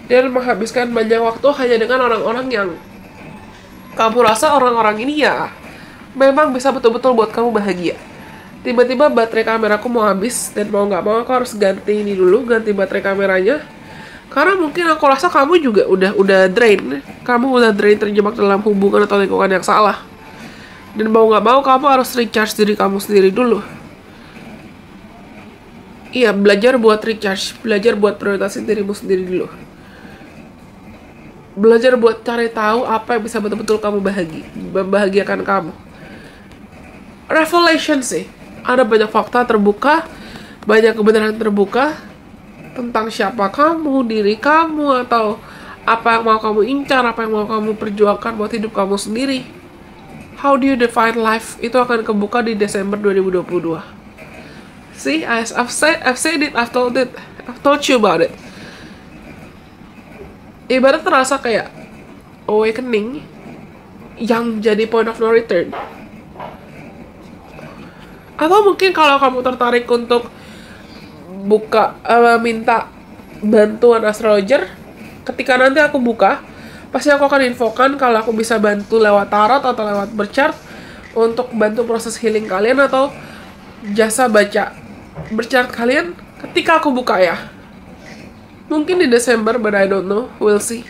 [SPEAKER 1] dan menghabiskan banyak waktu hanya dengan orang-orang yang kamu rasa orang-orang ini ya memang bisa betul-betul buat kamu bahagia. Tiba-tiba baterai kameraku mau habis dan mau nggak mau aku harus ganti ini dulu, ganti baterai kameranya. Karena mungkin aku rasa kamu juga udah drain, kamu udah drain terjebak dalam hubungan atau lingkungan yang salah. Dan mau nggak mau kamu harus recharge diri kamu sendiri dulu. Iya, belajar buat recharge, belajar buat prioritasin dirimu sendiri dulu. Belajar buat cari tahu apa yang bisa betul-betul kamu membahagiakan kamu. Revelation sih. Ada banyak fakta terbuka, banyak kebenaran terbuka tentang siapa kamu, diri kamu, atau apa yang mau kamu incar, apa yang mau kamu perjuangkan buat hidup kamu sendiri. How do you define life? Itu akan kebuka di Desember 2022. See, I've said it, I've told you about it. Ibarat terasa kayak awakening yang jadi point of no return. Atau mungkin kalau kamu tertarik untuk minta bantuan astrologer, ketika nanti aku buka, pasti aku akan infokan kalau aku bisa bantu lewat tarot atau lewat berchart untuk bantu proses healing kalian atau jasa baca berchart kalian ketika aku buka ya. Mungkin di Desember, but I don't know, we'll see.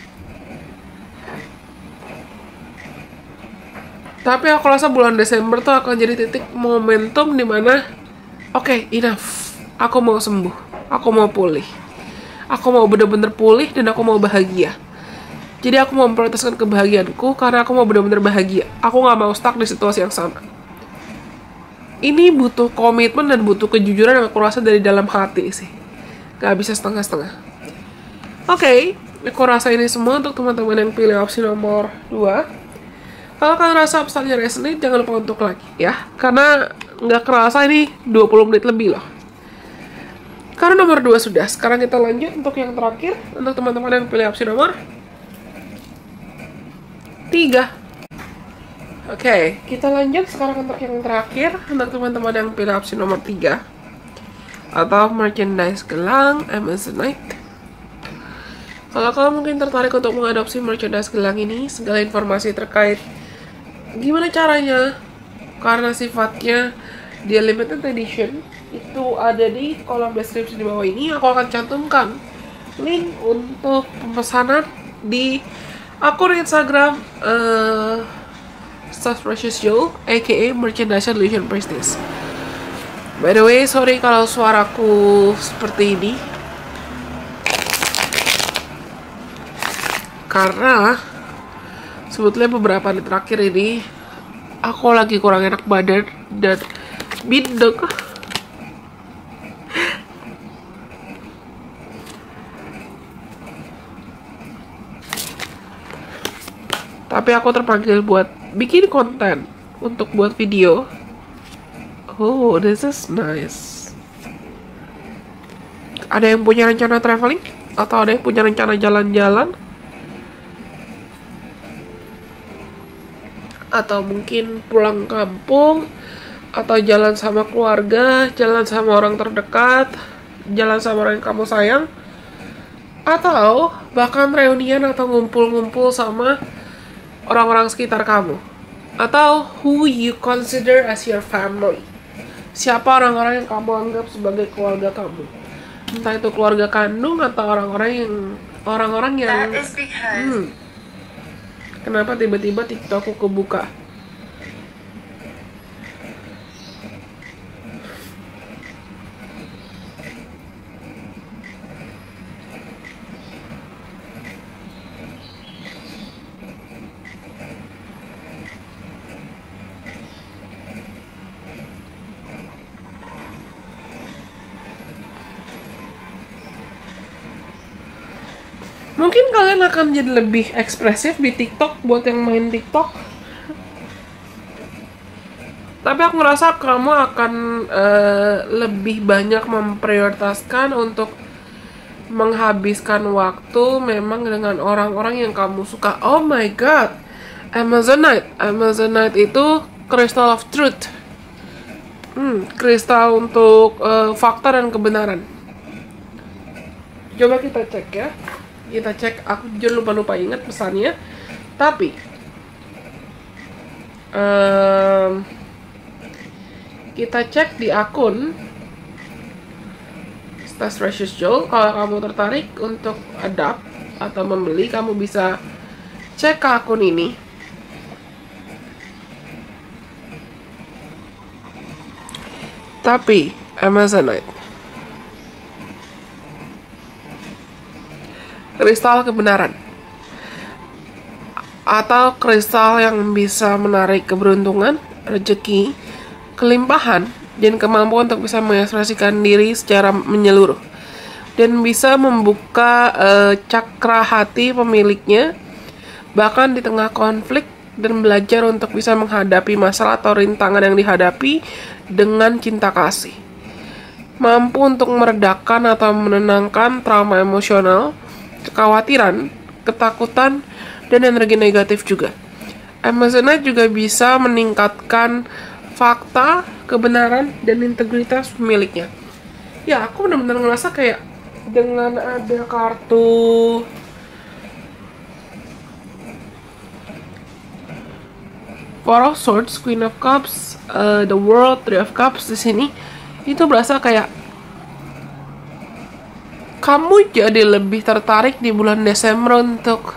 [SPEAKER 1] Tapi aku rasa bulan Desember tuh akan jadi titik momentum dimana oke, enough. Aku mau sembuh, aku mau pulih. Aku mau bener-bener pulih dan aku mau bahagia. Jadi aku mau memprioritaskan kebahagiaanku karena aku mau bener-bener bahagia. Aku gak mau stuck di situasi yang sama. Ini butuh komitmen dan butuh kejujuran yang aku rasa dari dalam hati sih. Gak bisa setengah-setengah. Oke, aku rasa ini semua untuk teman-teman yang pilih opsi nomor 2. Kalau kalian rasa pesannya resonate, jangan lupa untuk like ya. Karena nggak kerasa ini 20 menit lebih loh. Karena nomor 2 sudah. Sekarang kita lanjut untuk yang terakhir. Untuk teman-teman yang pilih opsi nomor 3. Oke, kita lanjut sekarang untuk yang terakhir. Untuk teman-teman yang pilih opsi nomor 3 atau merchandise gelang Amazonite. Kalau kalian mungkin tertarik untuk mengadopsi merchandise gelang ini, segala informasi terkait gimana caranya, karena sifatnya dia limited edition, itu ada di kolom deskripsi di bawah ini. Aku akan cantumkan link untuk pemesanan di akun Instagram Stars Precious Jewel, aka Merchandise Illusion Prestige. By the way, sorry kalau suaraku seperti ini, karena sebetulnya beberapa hari terakhir ini aku lagi kurang enak badan dan bindeng. Tapi aku terpanggil buat bikin konten untuk buat video. Oh, this is nice. Ada yang punya rencana traveling? Atau ada yang punya rencana jalan-jalan? Atau mungkin pulang kampung? Atau jalan sama keluarga? Jalan sama orang terdekat? Jalan sama orang yang kamu sayang? Atau bahkan reunian atau ngumpul-ngumpul sama orang-orang sekitar kamu? Atau who you consider as your family? Siapa orang-orang yang kamu anggap sebagai keluarga kamu? Entah itu keluarga kandung atau orang-orang yang kenapa tiba-tiba TikTokku kebuka? Mungkin kalian akan jadi lebih ekspresif di TikTok buat yang main TikTok. Tapi aku ngerasa kamu akan lebih banyak memprioritaskan untuk menghabiskan waktu memang dengan orang-orang yang kamu suka. Oh my god, Amazonite. Amazonite itu crystal of truth. Kristal untuk fakta dan kebenaran. Coba kita cek ya. Kita cek, aku jangan lupa ingat pesannya. Tapi kita cek di akun Stas Precious Jewel. Kalau kamu tertarik untuk adopt atau membeli, kamu bisa cek ke akun ini. Tapi Amazonite, kristal kebenaran, atau kristal yang bisa menarik keberuntungan, rezeki, kelimpahan, dan kemampuan untuk bisa mengekspresikan diri secara menyeluruh, dan bisa membuka cakra hati pemiliknya bahkan di tengah konflik, dan belajar untuk bisa menghadapi masalah atau rintangan yang dihadapi dengan cinta kasih, mampu untuk meredakan atau menenangkan trauma emosional, kekhawatiran, ketakutan, dan energi negatif juga. Amazonite juga bisa meningkatkan fakta, kebenaran, dan integritas pemiliknya. Ya, aku benar-benar ngerasa kayak dengan ada kartu Four of Swords, Queen of Cups, The World, Three of Cups di sini, itu berasa kayak kamu jadi lebih tertarik di bulan Desember untuk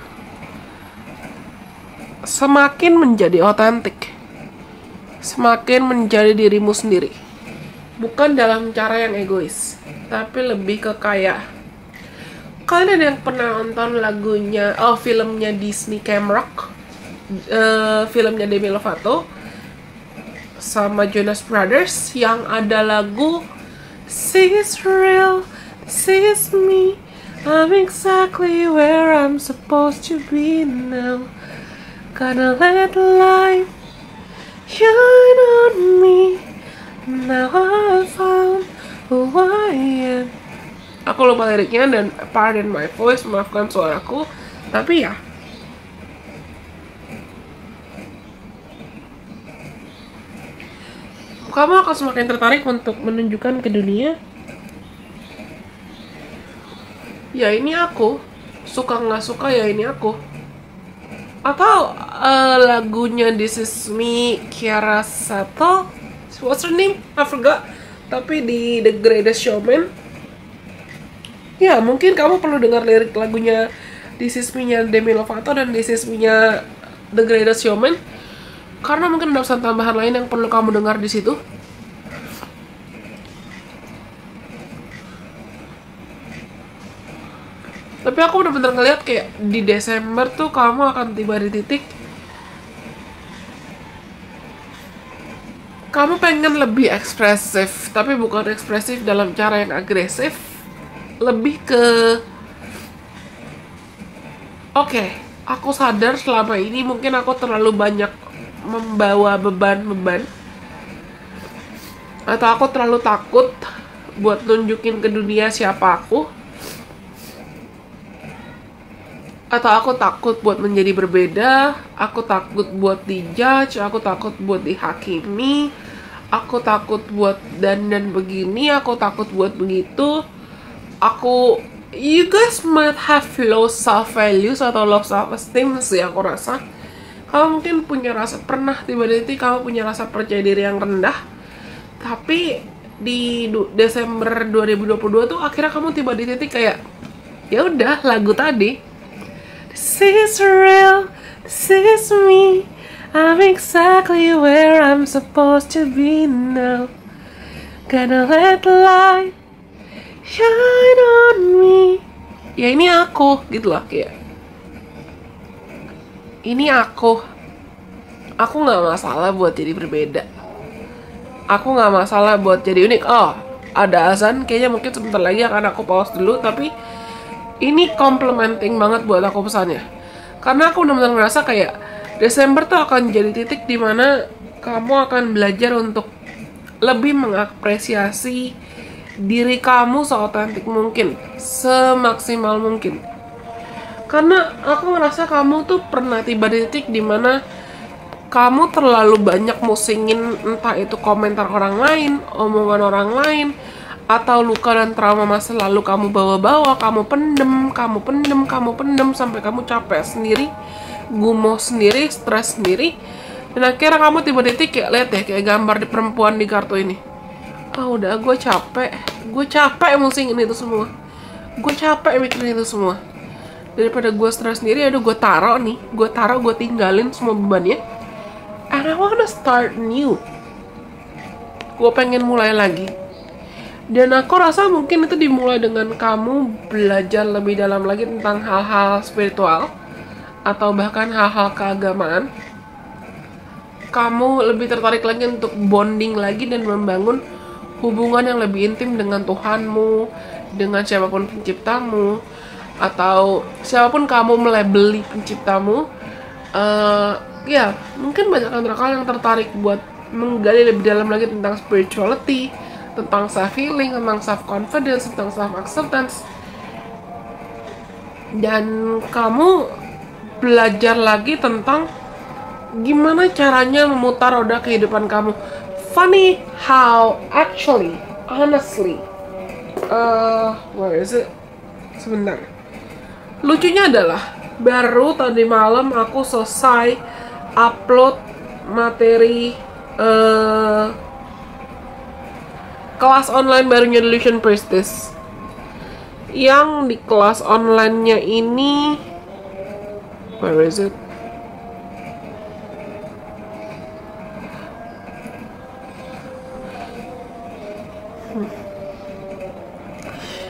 [SPEAKER 1] semakin menjadi otentik, semakin menjadi dirimu sendiri. Bukan dalam cara yang egois, tapi lebih ke kayak, kalian ada yang pernah nonton lagunya, filmnya Disney Camp Rock, filmnya Demi Lovato sama Jonas Brothers yang ada lagu This is real, this is me, I'm exactly where I'm supposed to be now, gonna let life shine on me, now I found who I am. Aku lupa liriknya dan pardon my voice, maafkan suaraku, tapi ya kamu akan semakin tertarik untuk menunjukkan ke dunia, ya ini aku, suka nggak suka ya ini aku. Atau lagunya This Is Me, Kiara Sato, what's her name? I forgot. Tapi di The Greatest Showman, ya mungkin kamu perlu dengar lirik lagunya This Is Me-nya Demi Lovato dan This Is Me-nya The Greatest Showman, karena mungkin ada pesan tambahan lain yang perlu kamu dengar di situ. Tapi aku bener-bener ngeliat kayak di Desember tuh kamu akan tiba di titik kamu pengen lebih ekspresif, tapi bukan ekspresif dalam cara yang agresif, lebih ke oke, Aku sadar selama ini mungkin aku terlalu banyak membawa beban-beban, atau aku terlalu takut buat nunjukin ke dunia siapa aku, atau aku takut buat menjadi berbeda, aku takut buat dijudge, aku takut buat dihakimi, aku takut buat dan begini, aku takut buat begitu. You guys might have low self values atau low self esteem sih, aku rasa. Kamu mungkin pernah tiba-tiba kamu punya rasa percaya diri yang rendah, tapi di Desember 2022 tuh akhirnya kamu tiba di titik kayak, ya udah, lagu tadi, this is real, this is me, I'm exactly where I'm supposed to be now, gonna let the light shine on me. Ya ini aku gitu loh, kayak ini aku nggak masalah buat jadi berbeda, aku nggak masalah buat jadi unik. Oh, ada azan, kayaknya mungkin sebentar lagi akan aku pause dulu, tapi ini complimenting banget buat aku pesannya, karena aku benar-benar ngerasa kayak Desember tuh akan jadi titik dimana kamu akan belajar untuk lebih mengapresiasi diri kamu seotentik mungkin, semaksimal mungkin. Karena aku ngerasa kamu tuh pernah tiba di titik dimana kamu terlalu banyak musingin entah itu komentar orang lain, omongan orang lain, atau luka dan trauma masa lalu kamu bawa-bawa, kamu pendem sampai kamu capek sendiri, gumoh sendiri, stres sendiri. Dan akhirnya kamu tiba di titik kayak, lihat ya, kayak gambar di perempuan di kartu ini. Udah, gue capek musingin itu semua, gue capek mikirin itu semua. Daripada gue stres sendiri, aduh, gue tinggalin semua bebannya, and I wanna start new. Gue pengen mulai lagi. Dan aku rasa mungkin itu dimulai dengan kamu belajar lebih dalam lagi tentang hal-hal spiritual, atau bahkan hal-hal keagamaan. Kamu lebih tertarik lagi untuk bonding lagi dan membangun hubungan yang lebih intim dengan Tuhanmu, dengan siapapun penciptamu, atau siapapun kamu melabeli penciptamu. Ya, mungkin banyak yang tertarik buat menggali lebih dalam lagi tentang spirituality, tentang self healing, tentang self confidence, tentang self acceptance. Dan kamu belajar lagi tentang gimana caranya memutar roda kehidupan kamu. Funny how actually, honestly, where is it? Sebentar. Lucunya adalah baru tadi malam aku selesai upload materi kelas online barunya Delusion Priestess. Yang di kelas online-nya ini, where is it?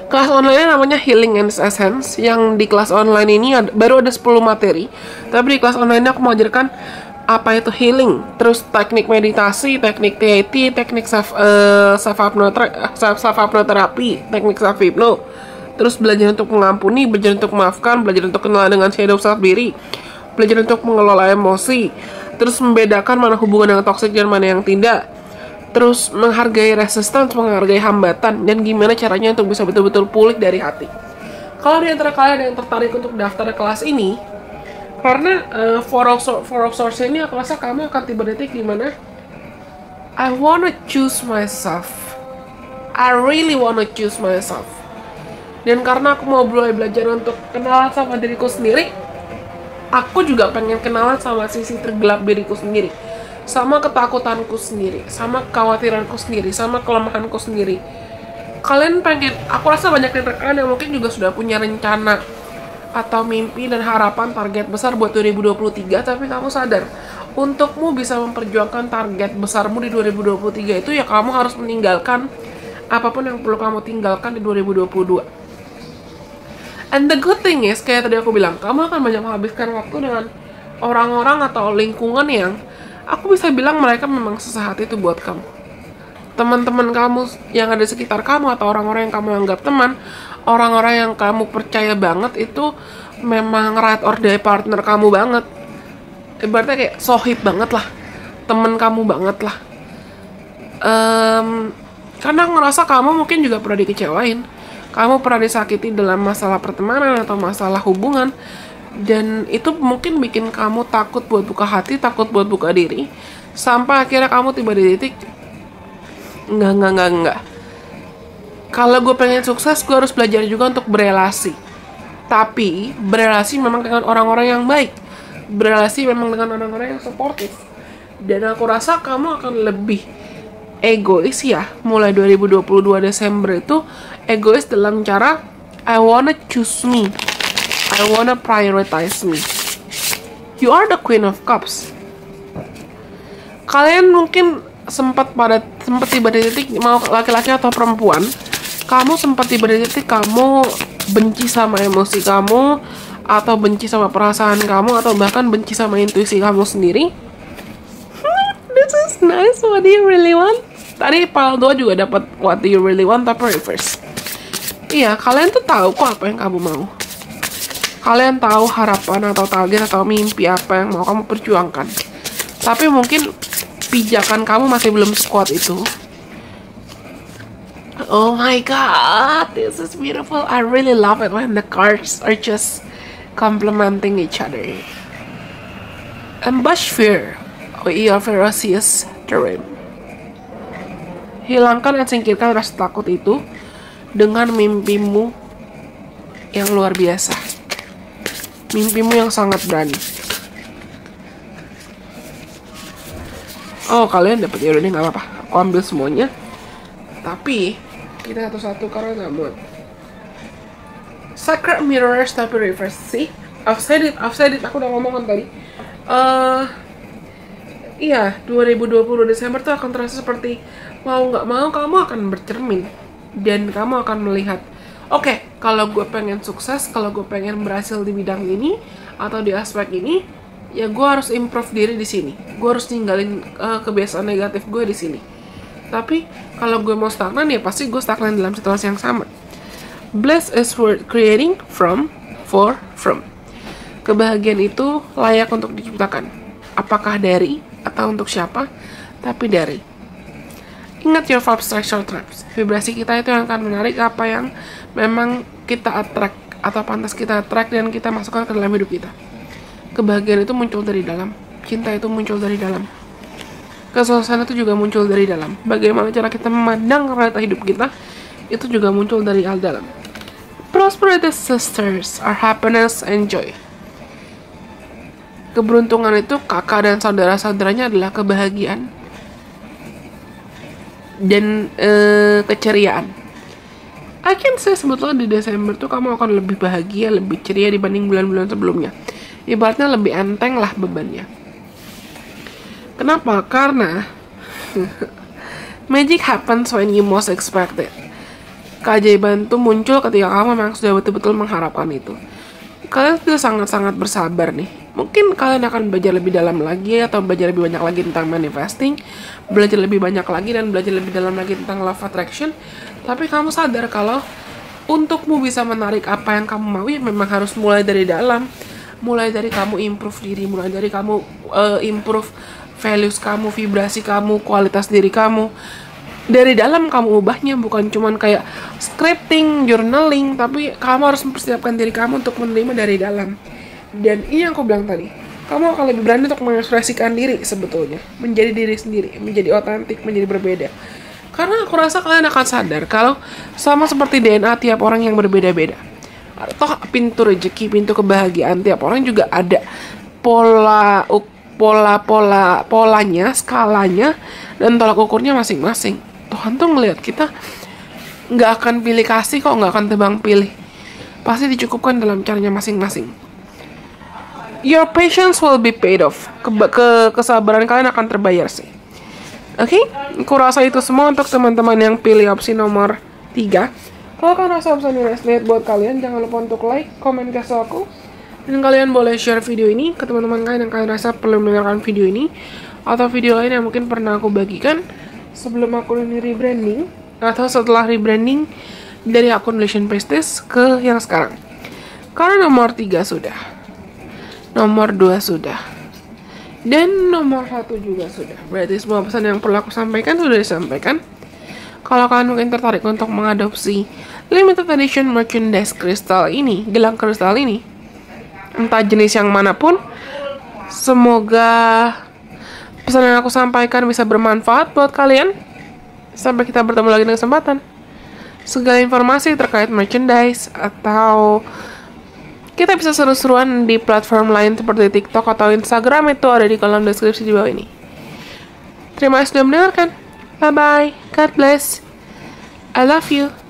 [SPEAKER 1] Kelas online namanya Healing and Essence. Yang di kelas online ini baru ada 10 materi. Tapi di kelas online ini aku mengajarkan apa itu healing, terus teknik meditasi, teknik TIT, teknik self hypnotherapy, teknik self hypno, terus belajar untuk mengampuni, belajar untuk memaafkan, belajar untuk kenal dengan shadow self diri, belajar untuk mengelola emosi, terus membedakan mana hubungan yang toksik dan mana yang tidak, terus menghargai resistance, menghargai hambatan, dan gimana caranya untuk bisa betul-betul pulih dari hati. Kalau di antara kalian yang tertarik untuk daftar kelas ini, karena for of source ini aku rasa kamu akan tiba detik dimana I wanna choose myself, I really wanna choose myself. Dan karena aku mau mulai belajar untuk kenalan sama diriku sendiri, aku juga pengen kenalan sama sisi tergelap diriku sendiri, sama ketakutanku sendiri, sama kekhawatiranku sendiri, sama kelemahanku sendiri. Kalian pengen, aku rasa banyak dari kalian yang mungkin juga sudah punya rencana atau mimpi dan harapan target besar buat 2023, tapi kamu sadar untukmu bisa memperjuangkan target besarmu di 2023 itu ya kamu harus meninggalkan apapun yang perlu kamu tinggalkan di 2022. And the good thing is, kayak tadi aku bilang, kamu akan banyak menghabiskan waktu dengan orang-orang atau lingkungan yang aku bisa bilang mereka memang sesehat itu buat kamu. teman-teman kamu yang ada di sekitar kamu atau orang-orang yang kamu anggap teman, orang-orang yang kamu percaya banget itu memang ride or die partner kamu banget. Ibaratnya kayak sohib banget lah, temen kamu banget lah. Karena ngerasa kamu mungkin juga pernah dikecewain, kamu pernah disakiti dalam masalah pertemanan atau masalah hubungan, dan itu mungkin bikin kamu takut buat buka hati, takut buat buka diri, sampai akhirnya kamu tiba di titik enggak. Kalau gue pengen sukses, gue harus belajar juga untuk berelasi. Tapi berelasi memang dengan orang-orang yang baik, berelasi memang dengan orang-orang yang suportif. Dan aku rasa kamu akan lebih egois ya, mulai 2022 Desember itu egois dalam cara I wanna choose me, I wanna prioritize me. You are the Queen of Cups. Kalian mungkin sempat tiba di titik, mau laki-laki atau perempuan, kamu sempat tiba di titik kamu benci sama emosi kamu, atau benci sama perasaan kamu, atau bahkan benci sama intuisi kamu sendiri. This is nice. What do you really want? Tadi Pal 2 juga dapat what do you really want, tapi reverse. Iya, kalian tuh tahu kok apa yang kamu mau. Kalian tahu harapan atau target atau mimpi apa yang mau kamu perjuangkan. Tapi mungkin pijakan kamu masih belum sekuat itu. Oh my god, this is beautiful. I really love it when the cards are just complementing each other. Ambush fear, or your ferocious dream. Hilangkan dan singkirkan rasa takut itu dengan mimpimu yang luar biasa. Mimpimu yang sangat berani. Oh, kalian dapat ya udah nih, nggak apa-apa. Aku ambil semuanya. Tapi kita satu-satu karena nggak mood. Sacred mirrors tapi reverse sih. I've said it. Aku udah ngomong kan tadi. Iya, 2020 Desember tuh akan terasa seperti mau nggak mau kamu akan bercermin dan kamu akan melihat, oke, kalau gue pengen sukses, kalau gue pengen berhasil di bidang ini atau di aspek ini, ya gue harus improve diri di sini. Gue harus ninggalin kebiasaan negatif gue di sini. Tapi kalau gue mau stagnan, ya pasti gue stagnan dalam situasi yang sama. Bliss is worth creating from. Kebahagiaan itu layak untuk diciptakan. Apakah dari atau untuk siapa? Tapi dari. Ingat your vibe strikes your traps. Vibrasi kita itu yang akan menarik apa yang memang kita attract atau pantas kita attract dan kita masukkan ke dalam hidup kita. Kebahagiaan itu muncul dari dalam. Cinta itu muncul dari dalam. Kesuksesan itu juga muncul dari dalam. Bagaimana cara kita memandang realita hidup kita itu juga muncul dari dalam. Prosperity sisters are happiness and joy. Keberuntungan itu kakak dan saudara-saudaranya adalah kebahagiaan dan keceriaan. I can say sebetulnya di Desember tuh kamu akan lebih bahagia, lebih ceria dibanding bulan-bulan sebelumnya. Ibaratnya lebih enteng lah bebannya. Kenapa? Karena magic happens when you most expect it. Keajaiban itu muncul ketika kamu memang sudah betul-betul mengharapkan itu. Kalian sudah sangat-sangat bersabar nih. Mungkin kalian akan belajar lebih dalam lagi atau belajar lebih banyak lagi tentang manifesting, belajar lebih banyak lagi dan belajar lebih dalam lagi tentang love attraction. Tapi kamu sadar kalau untukmu bisa menarik apa yang kamu mau, ya memang harus mulai dari dalam. Mulai dari kamu improve diri, mulai dari kamu improve values kamu, vibrasi kamu, kualitas diri kamu. Dari dalam kamu ubahnya, bukan cuman kayak scripting, journaling, tapi kamu harus mempersiapkan diri kamu untuk menerima dari dalam. Dan ini yang aku bilang tadi, kamu akan lebih berani untuk mengekspresikan diri sebetulnya, menjadi diri sendiri, menjadi otentik, menjadi berbeda. Karena aku rasa kalian akan sadar kalau sama seperti DNA tiap orang yang berbeda-beda. Toh pintu rezeki, pintu kebahagiaan tiap orang juga ada polanya, skalanya, dan tolak ukurnya masing-masing. Tuhan tuh ngelihat kita nggak akan pilih kasih kok, nggak akan tebang pilih. Pasti dicukupkan dalam caranya masing-masing. Your patience will be paid off. Kesabaran kalian akan terbayar sih. Oke? Aku rasa itu semua untuk teman-teman yang pilih opsi nomor 3. Kalau kalian rasa opsi ini resonate buat kalian, jangan lupa untuk like, komen, kasih aku. Dan kalian boleh share video ini ke teman-teman kalian yang kalian rasa perlu mendengarkan video ini, atau video lain yang mungkin pernah aku bagikan. sebelum akun ini rebranding atau setelah rebranding dari akun Lesion Prestige ke yang sekarang. Karena nomor 3 sudah, nomor 2 sudah, dan nomor 1 juga sudah. Berarti semua pesan yang perlu aku sampaikan sudah disampaikan. Kalau kalian mungkin tertarik untuk mengadopsi limited edition merchandise kristal ini, gelang kristal ini, entah jenis yang manapun, semoga pesan yang aku sampaikan bisa bermanfaat buat kalian. Sampai kita bertemu lagi di kesempatan. Segala informasi terkait merchandise atau kita bisa seru-seruan di platform lain seperti TikTok atau Instagram itu ada di kolom deskripsi di bawah ini. Terima kasih sudah mendengarkan. Bye-bye. God bless. I love you.